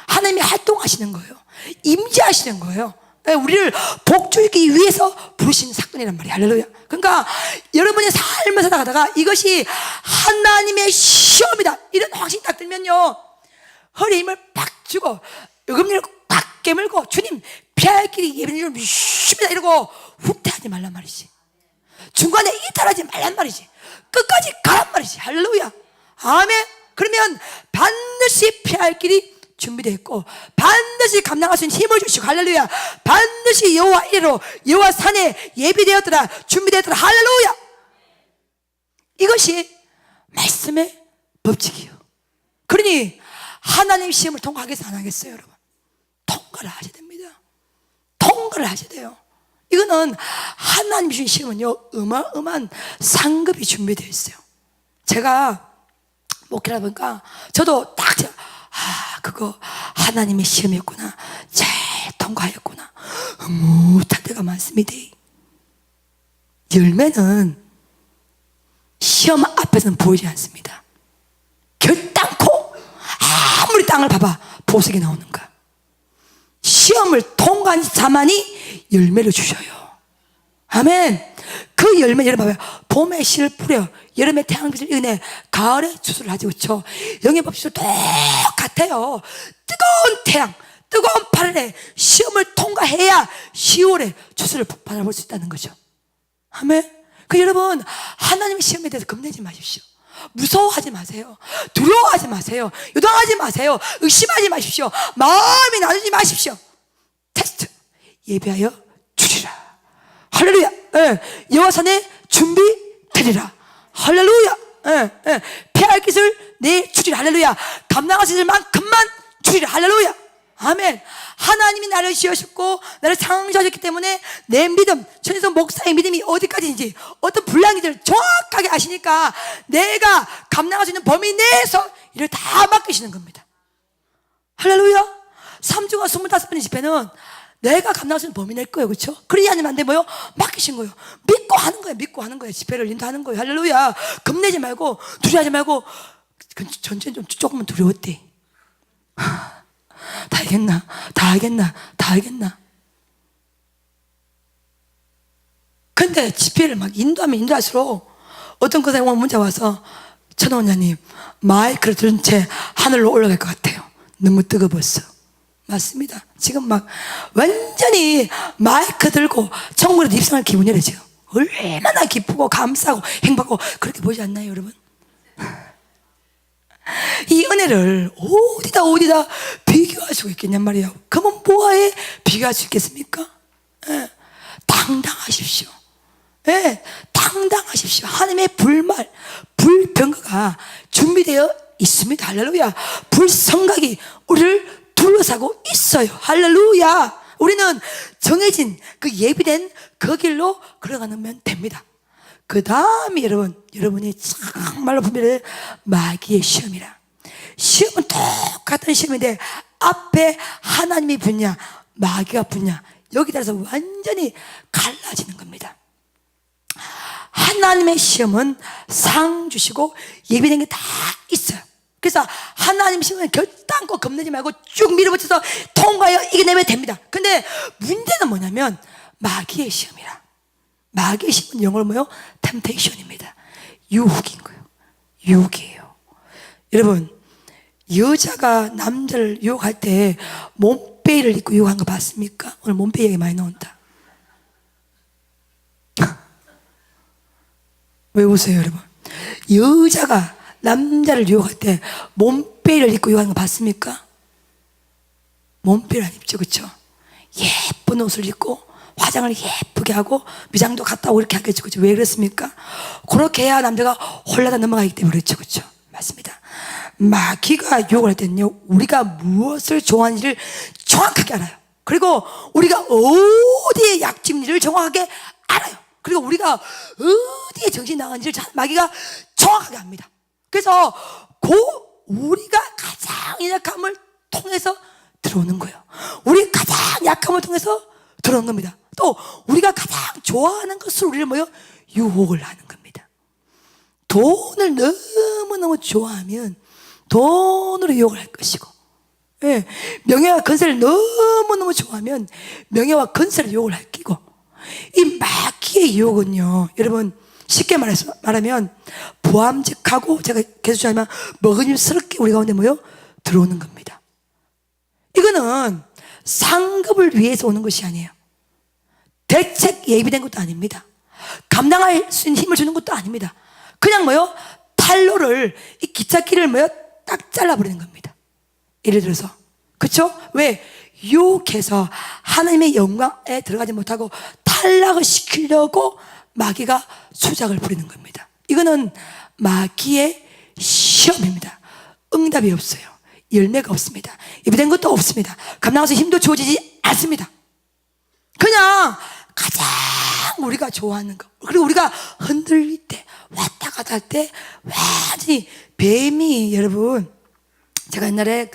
하나님이 활동하시는 거예요. 임재하시는 거예요. 우리를 복주기 위해서 부르신 사건이란 말이에요. 할렐루야. 그러니까 여러분이 삶을 살아가다가 이것이 하나님의 시험이다 이런 확신이 딱 들면요, 허리에 힘을 팍 주고 어금니를 꽉 깨물고 주님 피할 길이 예배는 좀 쉽다 이러고 후퇴하지 말란 말이지. 중간에 이탈하지 말란 말이지. 끝까지 가란 말이지. 할렐루야, 아멘. 그러면 반드시 피할 길이 준비되어 있고 반드시 감당할 수 있는 힘을 주시고, 할렐루야, 반드시 여호와 이래로 여호와 산에 예비되었더라, 준비되었더라. 할렐루야. 이것이 말씀의 법칙이에요. 그러니 하나님 시험을 통과하겠어요, 안 하겠어요, 여러분? 통과를 하셔야 됩니다. 통과를 하셔야 돼요. 이거는 하나님 주신 시험은요, 어마어마한 상급이 준비되어 있어요. 제가 목회라 보니까 저도 딱 그거 하나님의 시험이었구나, 잘 통과하였구나, 흐뭇할 때가 많습니다. 열매는 시험 앞에서는 보이지 않습니다. 결단코 아무리 땅을 봐봐 보석이 나오는가. 시험을 통과한 자만이 열매를 주셔요. 아멘. 그 열매, 여러분 봐봐요. 봄에 씨를 뿌려, 여름에 태양빛을 이내, 가을에 추수를 하지, 그렇죠? 영의 법칙도 똑같아요. 뜨거운 태양, 뜨거운 8월에 시험을 통과해야 10월에 추수를 받아볼 수 있다는 거죠. 아멘. 여러분, 하나님의 시험에 대해서 겁내지 마십시오. 무서워하지 마세요. 두려워하지 마세요. 요동하지 마세요. 의심하지 마십시오. 마음이 나누지 마십시오. 테스트. 예비하여 주리라. 할렐루야. 여호와산에 준비되리라. 할렐루야. 피할 것을 내 주리라. 할렐루야. 감당하실 만큼만 주리라. 할렐루야. 아멘. 하나님이 나를 지으셨고 나를 창조하셨기 때문에 내 믿음, 천에서 목사의 믿음이 어디까지인지 어떤 분량인지를 정확하게 아시니까 내가 감당할 수 있는 범위 내에서 일을 다 맡기시는 겁니다. 할렐루야. 3주가 25번의 집회는 내가 감당할 수 있는 범위 낼 거예요. 그렇죠? 그러지 않으면 안 돼. 뭐요? 맡기신 거예요. 믿고 하는 거예요. 믿고 하는 거예요. 집회를 인도하는 거예요. 할렐루야. 겁내지 말고 두려워하지 말고. 전체는 좀 조금은 두려웠대. 다 알겠나? 다 알겠나? 다 알겠나? 근데 집회를 막 인도하면 인도할수록 어떤 것에 문자 와서 천원장님 마이크를 들은 채 하늘로 올라갈 것 같아요. 너무 뜨거웠어. 맞습니다. 지금 막 완전히 마이크 들고 천국으로 입성할 기분이래 지금. 얼마나 기쁘고 감사하고 행복하고 그렇게 보이지 않나요 여러분? 이 은혜를 어디다 비교할 수가 있겠냔 말이에요. 그러면 뭐에 비교할 수 있겠습니까? 당당하십시오. 당당하십시오. 하나님의 불말, 불병거가 준비되어 있습니다. 할렐루야. 불성각이 우리를 둘러싸고 있어요. 할렐루야. 우리는 정해진 그 예비된 그 길로 걸어가면 됩니다. 그 다음에 여러분이 정말로 분별해 마귀의 시험이라. 시험은 똑같은 시험인데 앞에 하나님이 붙냐 마귀가 붙냐 여기 따라서 완전히 갈라지는 겁니다. 하나님의 시험은 상 주시고 예비된 게 다 있어요. 그래서 하나님 시험은 결단코 겁내지 말고 쭉 밀어붙여서 통과하여 이겨내면 됩니다. 근데 문제는 뭐냐면 마귀의 시험이라. 마귀의 시험은 영어로 뭐요? 템테이션입니다. 유혹인 거예요. 유혹이에요. 여러분, 여자가 남자를 유혹할 때 몸빼이를 입고 유혹한 거 봤습니까? 오늘 몸빼이 얘기 많이 나온다. 왜 웃어요 여러분? 여자가 남자를 유혹할 때 몸빼이를 입고 유혹하는 거 봤습니까? 몸빼이를 안 입죠. 그렇죠? 예쁜 옷을 입고 화장을 예쁘게 하고 미장도 갔다 오고 이렇게 하겠죠. 그렇죠? 왜 그렇습니까? 그렇게 해야 남자가 홀라다 넘어가기 때문에 그렇죠. 그렇죠? 맞습니다. 마귀가 유혹을 할 때는요 우리가 무엇을 좋아하는지를 정확하게 알아요. 그리고 우리가 어디에 약점인지를 정확하게 알아요. 그리고 우리가 어디에 정신이 나가는지를 마귀가 정확하게 압니다. 그래서 우리가 가장 약함을 통해서 들어오는 거예요. 우리 가장 약함을 통해서 들어오는 겁니다. 또 우리가 가장 좋아하는 것을 우리를 뭐요? 유혹을 하는 겁니다. 돈을 너무너무 좋아하면 돈으로 유혹을 할 것이고, 명예와 건세를 너무너무 좋아하면 명예와 건세를 유혹을 할 끼고, 이 마귀의 유혹은요 여러분 쉽게 말하면 보암직하고 제가 계속 하면 먹음직스럽게 우리 가운데 뭐요? 들어오는 겁니다. 이거는 상급을 위해서 오는 것이 아니에요. 대책 예비된 것도 아닙니다. 감당할 수 있는 힘을 주는 것도 아닙니다. 그냥 뭐요? 탈로를 이 기찻길을 뭐요? 딱 잘라버리는 겁니다. 예를 들어서 그렇죠? 왜? 유혹해서 하나님의 영광에 들어가지 못하고 탈락을 시키려고 마귀가 수작을 부리는 겁니다. 이거는 마귀의 시험입니다. 응답이 없어요. 열매가 없습니다. 예비된 것도 없습니다. 감당해서 힘도 주어지지 않습니다. 그냥 가장 우리가 좋아하는 거, 그리고 우리가 흔들릴 때 왔다 갔다 할 때 완전히 뱀이, 여러분 제가 옛날에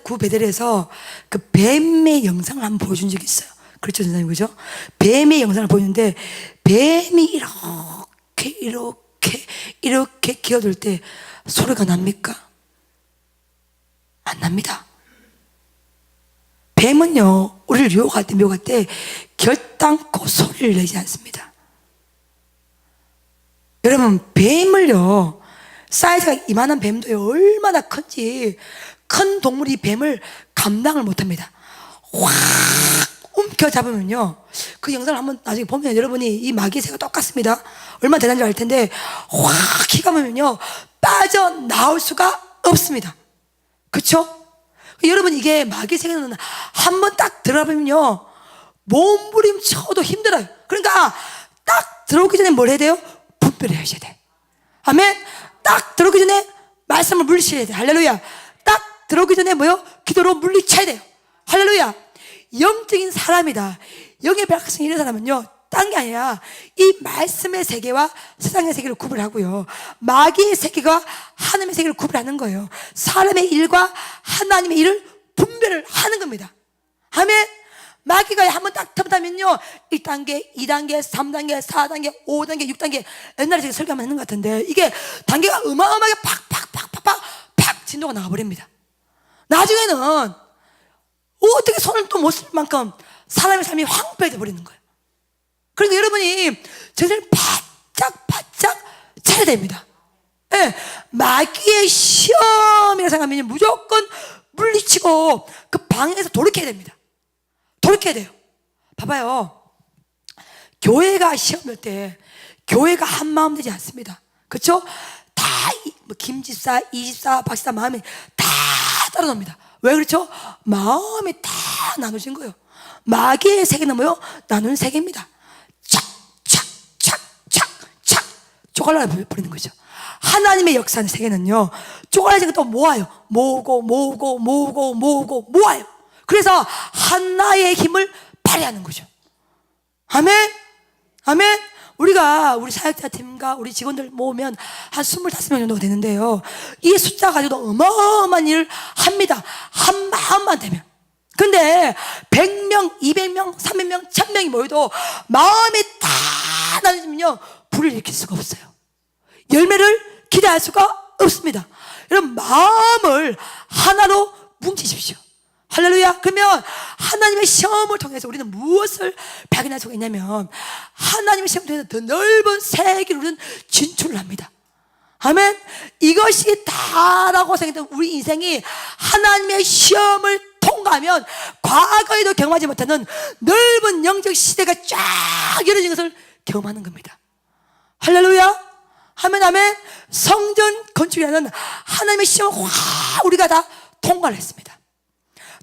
구베델에서 그 뱀의 영상을 한번 보여준 적이 있어요. 그렇죠 선생님, 그죠? 뱀의 영상을 보여주는데 뱀이 이렇게 기어들 때 소리가 납니까? 안 납니다. 뱀은요 우리를 유혹할 때 결단코 소리를 내지 않습니다. 여러분 뱀을요, 사이즈가 이만한 뱀도요 얼마나 큰지 큰 동물이 뱀을 감당을 못합니다. 확 움켜잡으면요 그 영상을 한번 나중에 보면 여러분이 이 마귀의 세계가 똑같습니다. 얼마나 대단한지 알 텐데 확 키가 보면요 빠져나올 수가 없습니다. 그쵸? 여러분 이게 마귀의 세계는 한번 딱 들어가면요 몸부림쳐도 힘들어요. 그러니까 딱 들어오기 전에 뭘 해야 돼요? 분별을 하셔야 돼. 아멘. 딱 들어오기 전에 말씀을 물리쳐야 돼. 할렐루야. 딱 들어오기 전에 뭐요? 기도로 물리쳐야 돼요. 할렐루야. 영적인 사람이다. 영의 백성이 이런 사람은요 딴 게 아니라 이 말씀의 세계와 세상의 세계를 구분하고요 마귀의 세계가 하나님의 세계를 구분하는 거예요. 사람의 일과 하나님의 일을 분별을 하는 겁니다. 아멘. 마귀가 한번 딱 터부다면요 1단계, 2단계, 3단계, 4단계, 5단계, 6단계 옛날에 제가 설교하면 했는 것 같은데 이게 단계가 어마어마하게 팍 진도가 나와버립니다. 나중에는 어떻게 손을 또 못 쓸 만큼 사람의 삶이 황폐해져 버리는 거예요. 그러니까 여러분이 정신을 바짝 차려야 됩니다. 예, 마귀의 시험이라고 생각하면 무조건 물리치고 그 방에서 돌이켜야 됩니다. 돌이켜야 돼요. 봐봐요. 교회가 시험할 때 교회가 한 마음 되지 않습니다. 그렇죠? 다 김 집사, 이 집사, 박 집사 마음이 다 따로 놉니다. 왜 그렇죠? 마음이 다 나눠진 거예요. 마귀의 세계는 뭐요? 나누는 세계입니다. 착 쪼갈라 버리는 거죠. 하나님의 역사의 세계는요 쪼갈라진 것도 모아요. 모으고 모아요. 그래서 하나의 힘을 발휘하는 거죠. 아멘. 아멘. 우리가 우리 사역자 팀과 우리 직원들 모으면 한 25명 정도가 되는데요 이 숫자 가지고도 어마어마한 일을 합니다. 한 마음만 되면. 근데 100명, 200명, 300명, 1000명이 모여도 마음이 다 나눠지면요 불을 일으킬 수가 없어요. 열매를 기대할 수가 없습니다. 여러분 마음을 하나로 뭉치십시오. 할렐루야. 그러면 하나님의 시험을 통해서 우리는 무엇을 발견할 수가 있냐면 하나님의 시험을 통해서 더 넓은 세계로 우리는 진출을 합니다. 아멘. 이것이 다라고 생각했던 우리 인생이 하나님의 시험을 통과하면 과거에도 경험하지 못하는 넓은 영적 시대가 쫙 열어진 것을 경험하는 겁니다. 할렐루야. 아멘. 아멘. 성전 건축이라는 하나님의 시험을 확 우리가 다 통과를 했습니다.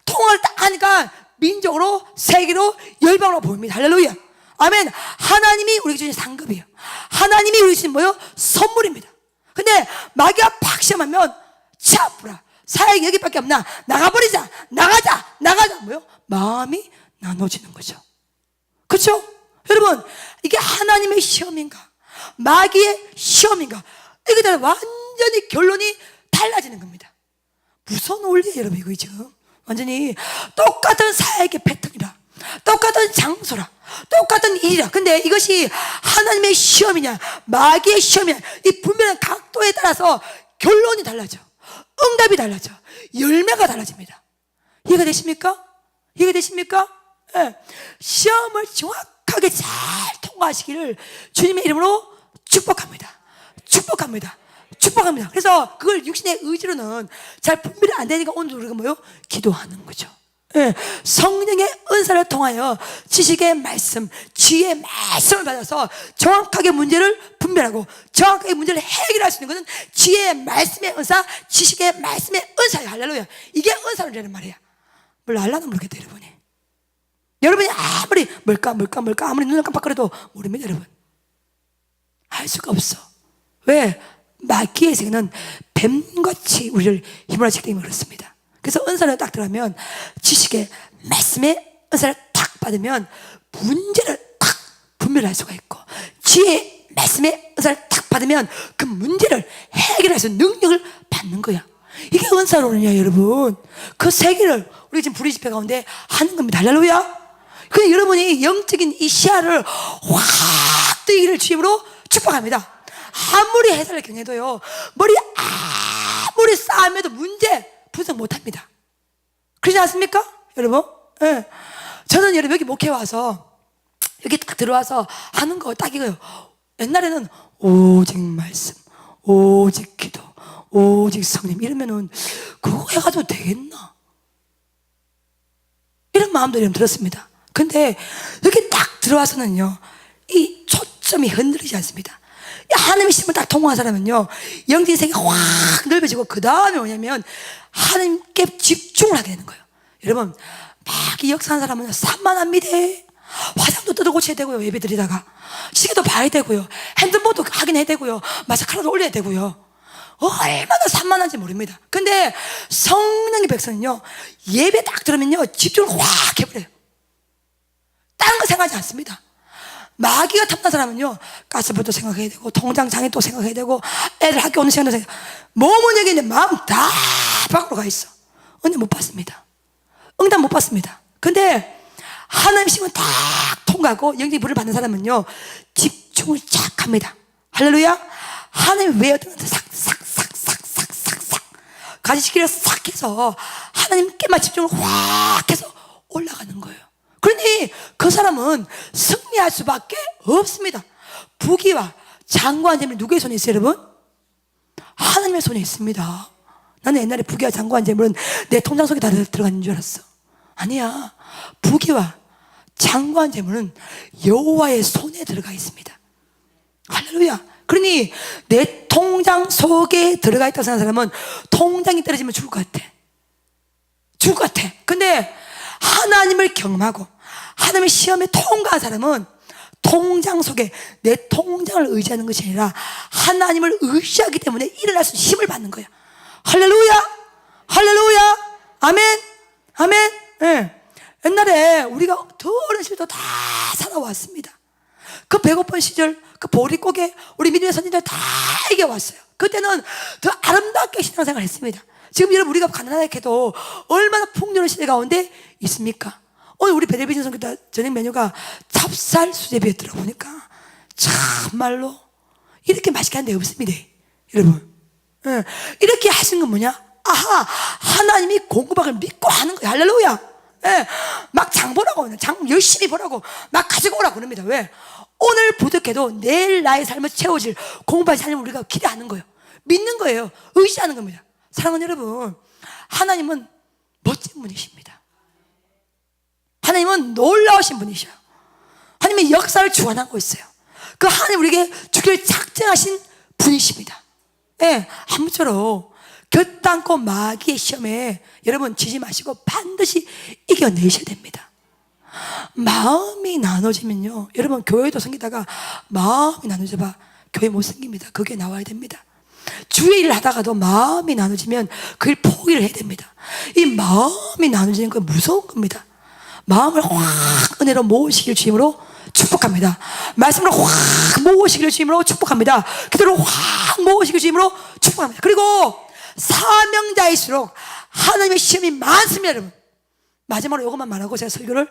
통화를 딱 하니까 민족으로 세계로 열방으로 보입니다. 할렐루야. 아멘. 하나님이 우리에게 주신 상급이에요. 하나님이 우리에게 주신 뭐요? 선물입니다. 근데 마귀가 팍 시험하면 차프라 사역이 여기밖에 없나? 나가버리자. 나가자. 뭐요? 마음이 나눠지는 거죠. 그렇죠? 여러분 이게 하나님의 시험인가 마귀의 시험인가 이게 다 완전히 결론이 달라지는 겁니다. 무서운 원리예요 여러분. 이거 지금 완전히 똑같은 사역의 패턴이라 똑같은 장소라 똑같은 일이라. 근데 이것이 하나님의 시험이냐 마귀의 시험이냐 이 분명한 각도에 따라서 결론이 달라져. 응답이 달라져. 열매가 달라집니다. 이해가 되십니까? 이해가 되십니까? 네. 시험을 정확하게 잘 통과하시기를 주님의 이름으로 축복합니다. 그래서 그걸 육신의 의지로는 잘 분별이 안 되니까 오늘 우리가 뭐요? 기도하는 거죠. 예, 성령의 은사를 통하여 지식의 말씀, 지혜의 말씀을 받아서 정확하게 문제를 분별하고 정확하게 문제를 해결할 수 있는 것은 지혜의 말씀의 은사, 지식의 말씀의 은사예요. 할렐루야. 이게 은사라는 말이야. 물론 알라는 모르겠다 여러분이 아무리 뭘까 아무리 눈을 깜빡거려도 모릅니다 여러분. 할 수가 없어. 왜? 마귀의 세계는 뱀같이 우리를 힘몰아치기 때문에 그렇습니다. 그래서 은사를 딱 들어가면 지식의 말씀의 은사를 딱 받으면 문제를 딱 분별할 수가 있고 지혜의 말씀의 은사를 딱 받으면 그 문제를 해결할 수 있는 능력을 받는 거야. 이게 은사로는요 여러분. 그 세계를 우리 지금 불의 집회 가운데 하는 겁니다. 할렐루야. 그래서 여러분이 영적인 이 시야를 확 뜨기를 주님으로 축복합니다. 아무리 해설을 경해도요 머리 아무리 싸움해도 문제 분석 못합니다. 그러지 않습니까 여러분? 네. 저는 여러분 여기 목회 와서 여기 딱 들어와서 하는 거 딱 이거요. 옛날에는 오직 말씀, 오직 기도, 오직 성령 이러면은 그거 해가지고 되겠나 이런 마음도 여러분 들었습니다. 근데 이렇게 딱 들어와서는요, 이 초점이 흔들리지 않습니다. 하나님의 시험을 딱 통과한 사람은요, 영적인 세계가 확 넓어지고, 그 다음에 뭐냐면 하나님께 집중을 하게 되는 거예요. 여러분, 막 이 역사하는 사람은 산만합니다. 화장도 뜯어 고쳐야 되고요, 예배 드리다가 시계도 봐야 되고요, 핸드폰도 확인해야 되고요, 마스카라도 올려야 되고요. 얼마나 산만한지 모릅니다. 근데 성령의 백성은요, 예배 딱 들으면요 집중을 확 해버려요. 다른 거 생각하지 않습니다. 마귀가 탐난 사람은요, 가스불도 생각해야 되고, 통장 장애도 생각해야 되고, 애들 학교 오는 시간도 생각, 몸은 여기 있는데 마음 다 밖으로 가 있어. 언제 못 받습니다. 응답 못 받습니다. 근데 하나님 시험은 딱 통과하고 영적인 불을 받는 사람은요, 집중을 쫙 합니다. 할렐루야. 하나님 왜 어떤 싹싹싹싹싹싹 가지시기를 싹 해서 하나님께만 집중을 확 해서 올라가는 거예요. 그러니 그 사람은 승리할 수밖에 없습니다. 부귀와 장구한 재물이 누구의 손에 있어요, 여러분? 하나님의 손에 있습니다. 나는 옛날에 부귀와 장구한 재물은 내 통장 속에 다 들어가는 줄 알았어. 아니야. 부귀와 장구한 재물은 여호와의 손에 들어가 있습니다. 할렐루야. 그러니 내 통장 속에 들어가 있다고 생각하는 사람은 통장이 떨어지면 죽을 것 같아. 죽을 것 같아. 근데 하나님을 경험하고 하나님의 시험에 통과한 사람은 통장 속에 내 통장을 의지하는 것이 아니라 하나님을 의지하기 때문에 일어날 수 있는 힘을 받는 거야. 할렐루야. 할렐루야. 아멘. 아멘. 네. 옛날에 우리가 더 어린 시절도 다 살아왔습니다. 그 배고픈 시절, 그 보릿고개 우리 믿음의 선진들 다 이겨왔어요. 그때는 더 아름답게 신앙생활을 했습니다. 지금 여러분 우리가 가난하게 해도 얼마나 풍요로운 시대 가운데 있습니까? 오늘 우리 베델비전 선교다 저녁 메뉴가 찹쌀 수제비였더라고. 보니까 참말로 이렇게 맛있게 한 데 없습니다, 여러분. 네. 이렇게 하신 건 뭐냐? 아하, 하나님이 공급학을 믿고 하는 거예요. 할렐루야. 네. 막 장 보라고, 장 열심히 보라고 막 가지고 오라고 그럽니다. 왜? 오늘 부족해도 내일 나의 삶을 채워질 공급하신 하나님을 우리가 기대하는 거예요. 믿는 거예요. 의지하는 겁니다. 사랑하는 여러분, 하나님은 멋진 분이십니다. 하나님은 놀라우신 분이셔요. 하나님의 역사를 주관하고 있어요. 그 하나님 우리에게 주기를 작정하신 분이십니다. 예, 아무쪼록 곁담고 마귀의 시험에 여러분 지지 마시고 반드시 이겨내셔야 됩니다. 마음이 나눠지면요, 여러분 교회도 생기다가 마음이 나눠져봐 교회 못 생깁니다. 그게 나와야 됩니다. 주의 일을 하다가도 마음이 나눠지면 그 일 포기를 해야 됩니다. 이 마음이 나눠지는 건 무서운 겁니다. 마음을 확 은혜로 모으시길 주임으로 축복합니다. 말씀으로 확 모으시길 주임으로 축복합니다. 기도로 확 모으시길 주임으로 축복합니다. 그리고 사명자일수록 하나님의 시험이 많습니다, 여러분. 마지막으로 이것만 말하고 제가 설교를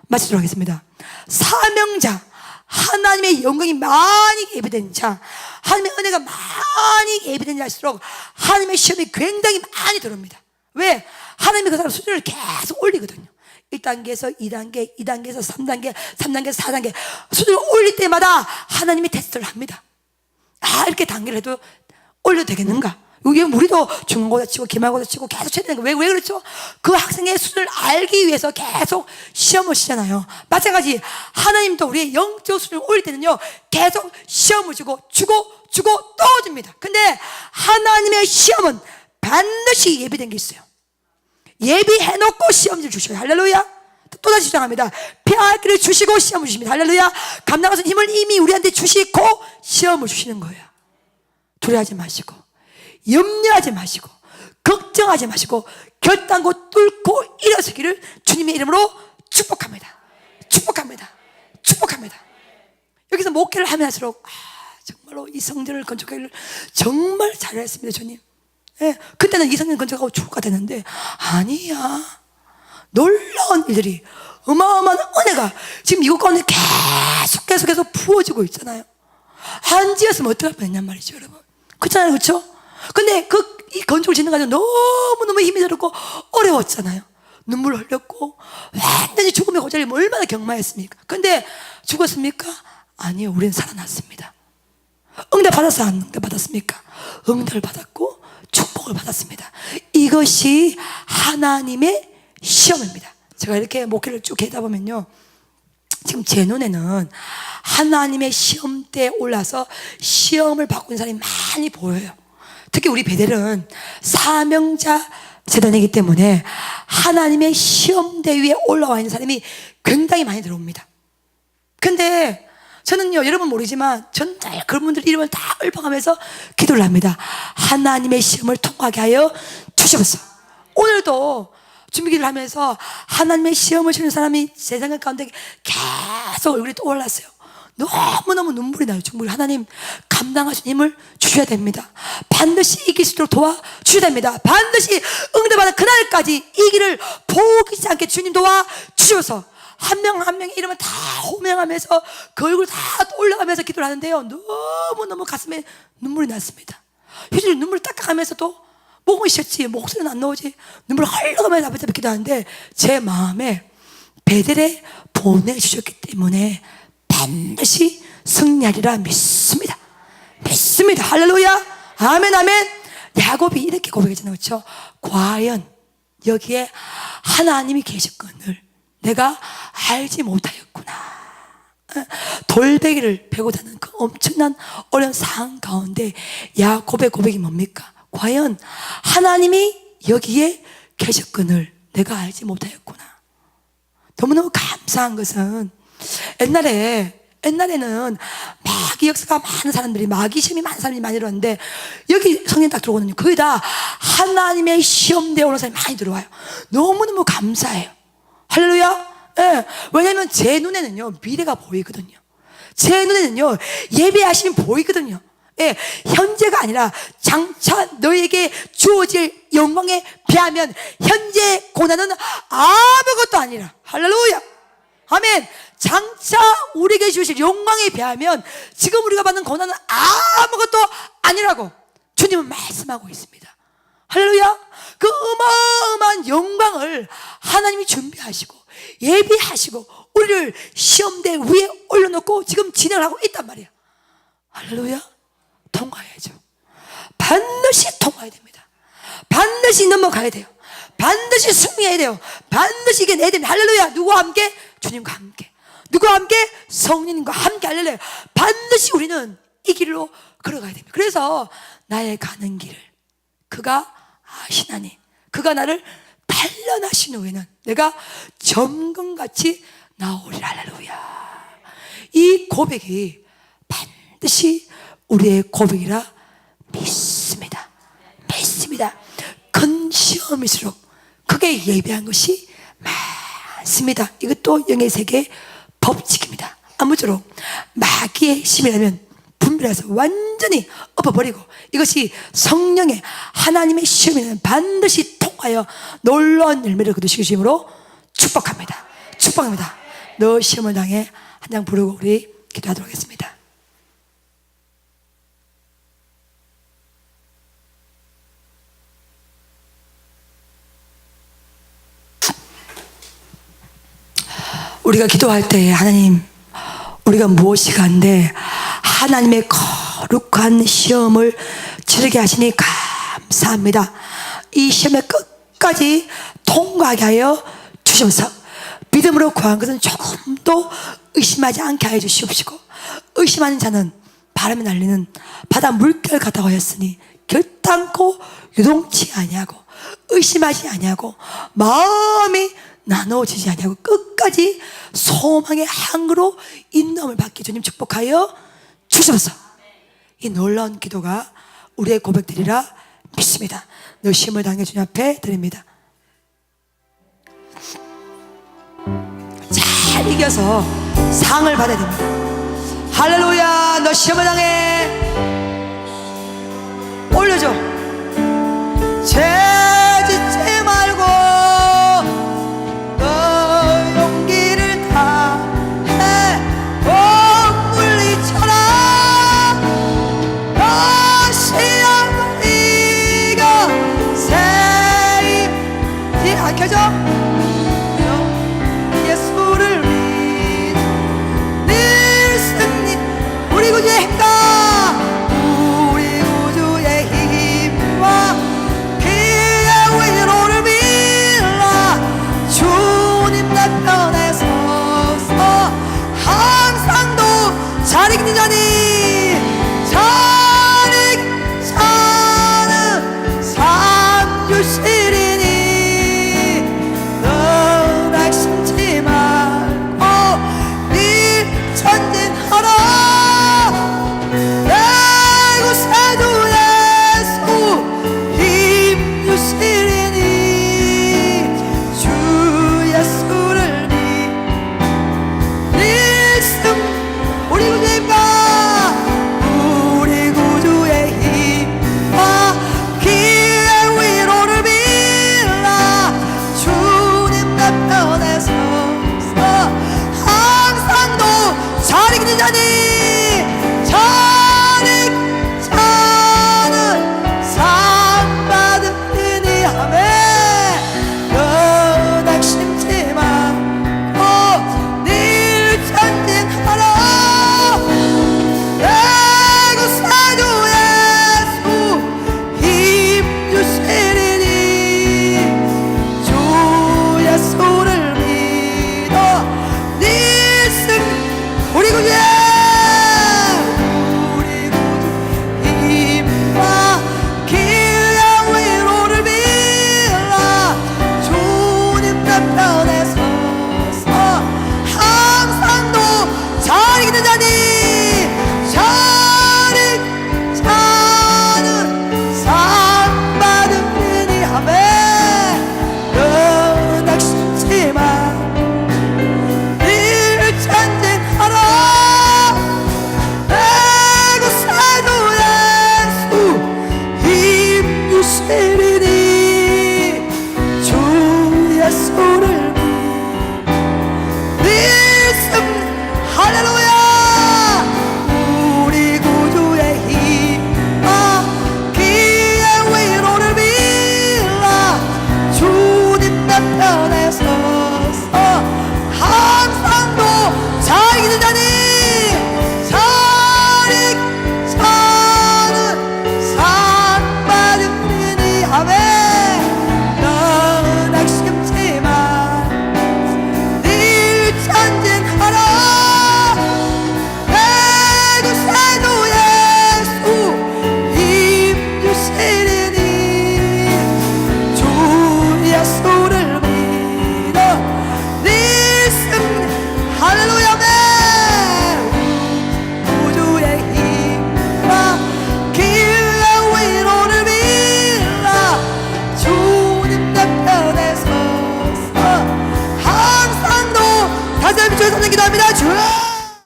마치도록 하겠습니다. 사명자, 하나님의 영광이 많이 예비된 자, 하나님의 은혜가 많이 예비된 자일수록 하나님의 시험이 굉장히 많이 들어옵니다. 왜? 하나님이 그 사람 수준을 계속 올리거든요. 1단계에서 2단계, 2단계에서 3단계, 3단계에서 4단계 수준을 올릴 때마다 하나님이 테스트를 합니다. 아, 이렇게 단계를 해도 올려도 되겠는가? 이게 우리도 중간고사 치고 기말고사 치고 계속 쳐야 되는 거예요. 왜 그렇죠? 그 학생의 수준을 알기 위해서 계속 시험을 치잖아요. 마찬가지 하나님도 우리의 영적 수준을 올릴 때는요, 계속 시험을 주고 또 줍니다. 근데 하나님의 시험은 반드시 예비된 게 있어요. 예비해놓고 시험을 주셔요. 할렐루야. 또다시 주장합니다. 피할 길을 주시고 시험을 주십니다. 할렐루야. 감당할 수 있는 힘을 이미 우리한테 주시고 시험을 주시는 거예요. 두려워하지 마시고, 염려하지 마시고, 걱정하지 마시고, 결단고 뚫고 일어서기를 주님의 이름으로 축복합니다. 축복합니다. 축복합니다. 여기서 목회를 하면 할수록 정말로 이 성전을 건축하기를 정말 잘했습니다, 주님. 예, 그때는 이 성전 건축하고 죽어가 되는데 아니야. 놀라운 일들이, 어마어마한 은혜가 지금 이곳 가운데 계속해서 부어지고 있잖아요. 안 지었으면 어떡할 뻔했냔 말이죠, 여러분. 그렇잖아요, 그렇죠? 근데 이 건축을 짓는 과정 너무너무 힘이 들었고 어려웠잖아요. 눈물 흘렸고 완전히 죽음의 고자리 얼마나 경마했습니까? 근데 죽었습니까? 아니요, 우리는 살아났습니다. 응답 받았어, 안 응답 받았습니까? 응답을 받았고 축복을 받았습니다. 이것이 하나님의 시험입니다. 제가 이렇게 목회를 쭉 하다 보면요, 지금 제 눈에는 하나님의 시험대에 올라서 시험을 받고 있는 사람이 많이 보여요. 특히 우리 베델은 사명자 재단이기 때문에 하나님의 시험대 위에 올라와 있는 사람이 굉장히 많이 들어옵니다. 근데 저는요, 여러분 모르지만 전 늘 그분들 이름을 다 읊어가면서 기도를 합니다. 하나님의 시험을 통과하게 하여 주시옵소서. 오늘도 준비기도를 하면서 하나님의 시험을 치는 사람이 제 생각 가운데 계속 얼굴이 떠올랐어요. 너무너무 눈물이 나요. 정말 하나님 감당하신 힘을 주셔야 됩니다. 반드시 이길 수 있도록 도와주셔야 됩니다. 반드시 응답하는 그날까지 이 길을 포기하지 않게 주님 도와주셔서 한 명 한 명의 이름을 다 호명하면서 그 얼굴 다 올라가면서 기도를 하는데요, 너무너무 가슴에 눈물이 났습니다. 휴지로 눈물을 닦아가면서도 목은 쉬었지 목소리는 안 나오지 눈물을 흘러가면서 아버지 앞에 기도하는데 제 마음에 베델에 보내주셨기 때문에 반드시 승리하리라 믿습니다. 믿습니다. 할렐루야. 아멘 아멘. 야곱이 이렇게 고백했잖아요, 그렇죠? 과연 여기에 하나님이 계셨거늘 내가 알지 못하였구나. 돌베개를 베고 다는 그 엄청난 어려운 상황 가운데 야곱의 고백이 뭡니까? 과연 하나님이 여기에 계셨거늘 내가 알지 못하였구나. 너무너무 감사한 것은 옛날에는 마귀 역사가 많은 사람들이, 마귀 시험이 많은 사람들이 많이 들어왔는데 여기 성경 딱 들어오거든요. 거의 다 하나님의 시험대에 오는 사람이 많이 들어와요. 너무너무 감사해요. 할렐루야. 예. 왜냐하면 제 눈에는요 미래가 보이거든요. 제 눈에는요 예배하심이 보이거든요. 예. 현재가 아니라 장차 너에게 주어질 영광에 비하면 현재 고난은 아무것도 아니라. 할렐루야. 아멘. 장차 우리에게 주실 영광에 비하면 지금 우리가 받는 고난은 아무것도 아니라고 주님은 말씀하고 있습니다. 할렐루야. 그 어마어마한 영광을 하나님이 준비하시고 예비하시고 우리를 시험대 위에 올려놓고 지금 진행을 하고 있단 말이야. 할렐루야. 통과해야죠. 반드시 통과해야 됩니다. 반드시 넘어가야 돼요. 반드시 승리해야 돼요. 반드시 이겨내야 됩니다. 할렐루야. 누구와 함께? 주님과 함께. 누구와 함께? 성령님과 함께. 할렐루야. 반드시 우리는 이 길로 걸어가야 됩니다. 그래서 나의 가는 길을 그가 아시나니 그가 나를 단련하신 후에는 내가 점검같이 나오리라. 할렐루야. 이 고백이 반드시 우리의 고백이라 믿습니다. 믿습니다. 큰 시험일수록 크게 예배한 것이 많습니다. 이것도 영의 세계의 법칙입니다. 아무쪼록 마귀의 힘이라면 분별해서 완전히 엎어버리고 이것이 성령의 하나님의 시험이라면 반드시 통하여 놀라운 열매를 거두시기 주심으로 축복합니다. 축복합니다. 너 시험을 당해 한 장 부르고 우리 기도하도록 하겠습니다. 우리가 기도할 때 하나님 우리가 무엇이 간데 하나님의 거룩한 시험을 치르게 하시니 감사합니다. 이 시험에 끝까지 통과하게 하여 주셔서 믿음으로 구한 것은 조금도 의심하지 않게 하여 주시옵시고 의심하는 자는 바람에 날리는 바다 물결 같다고 하였으니 결단코 유동치 아니하고 의심하지 아니하고 마음이 나눠지지 아니하고 끝까지 소망의 항으로 인도함을 받게 주님 축복하여 주셔서 이 놀라운 기도가 우리의 고백들이라 믿습니다. 너 시험을 당해 주님 앞에 드립니다. 잘 이겨서 상을 받아야 됩니다. 할렐루야. 너 시험을 당해 올려줘.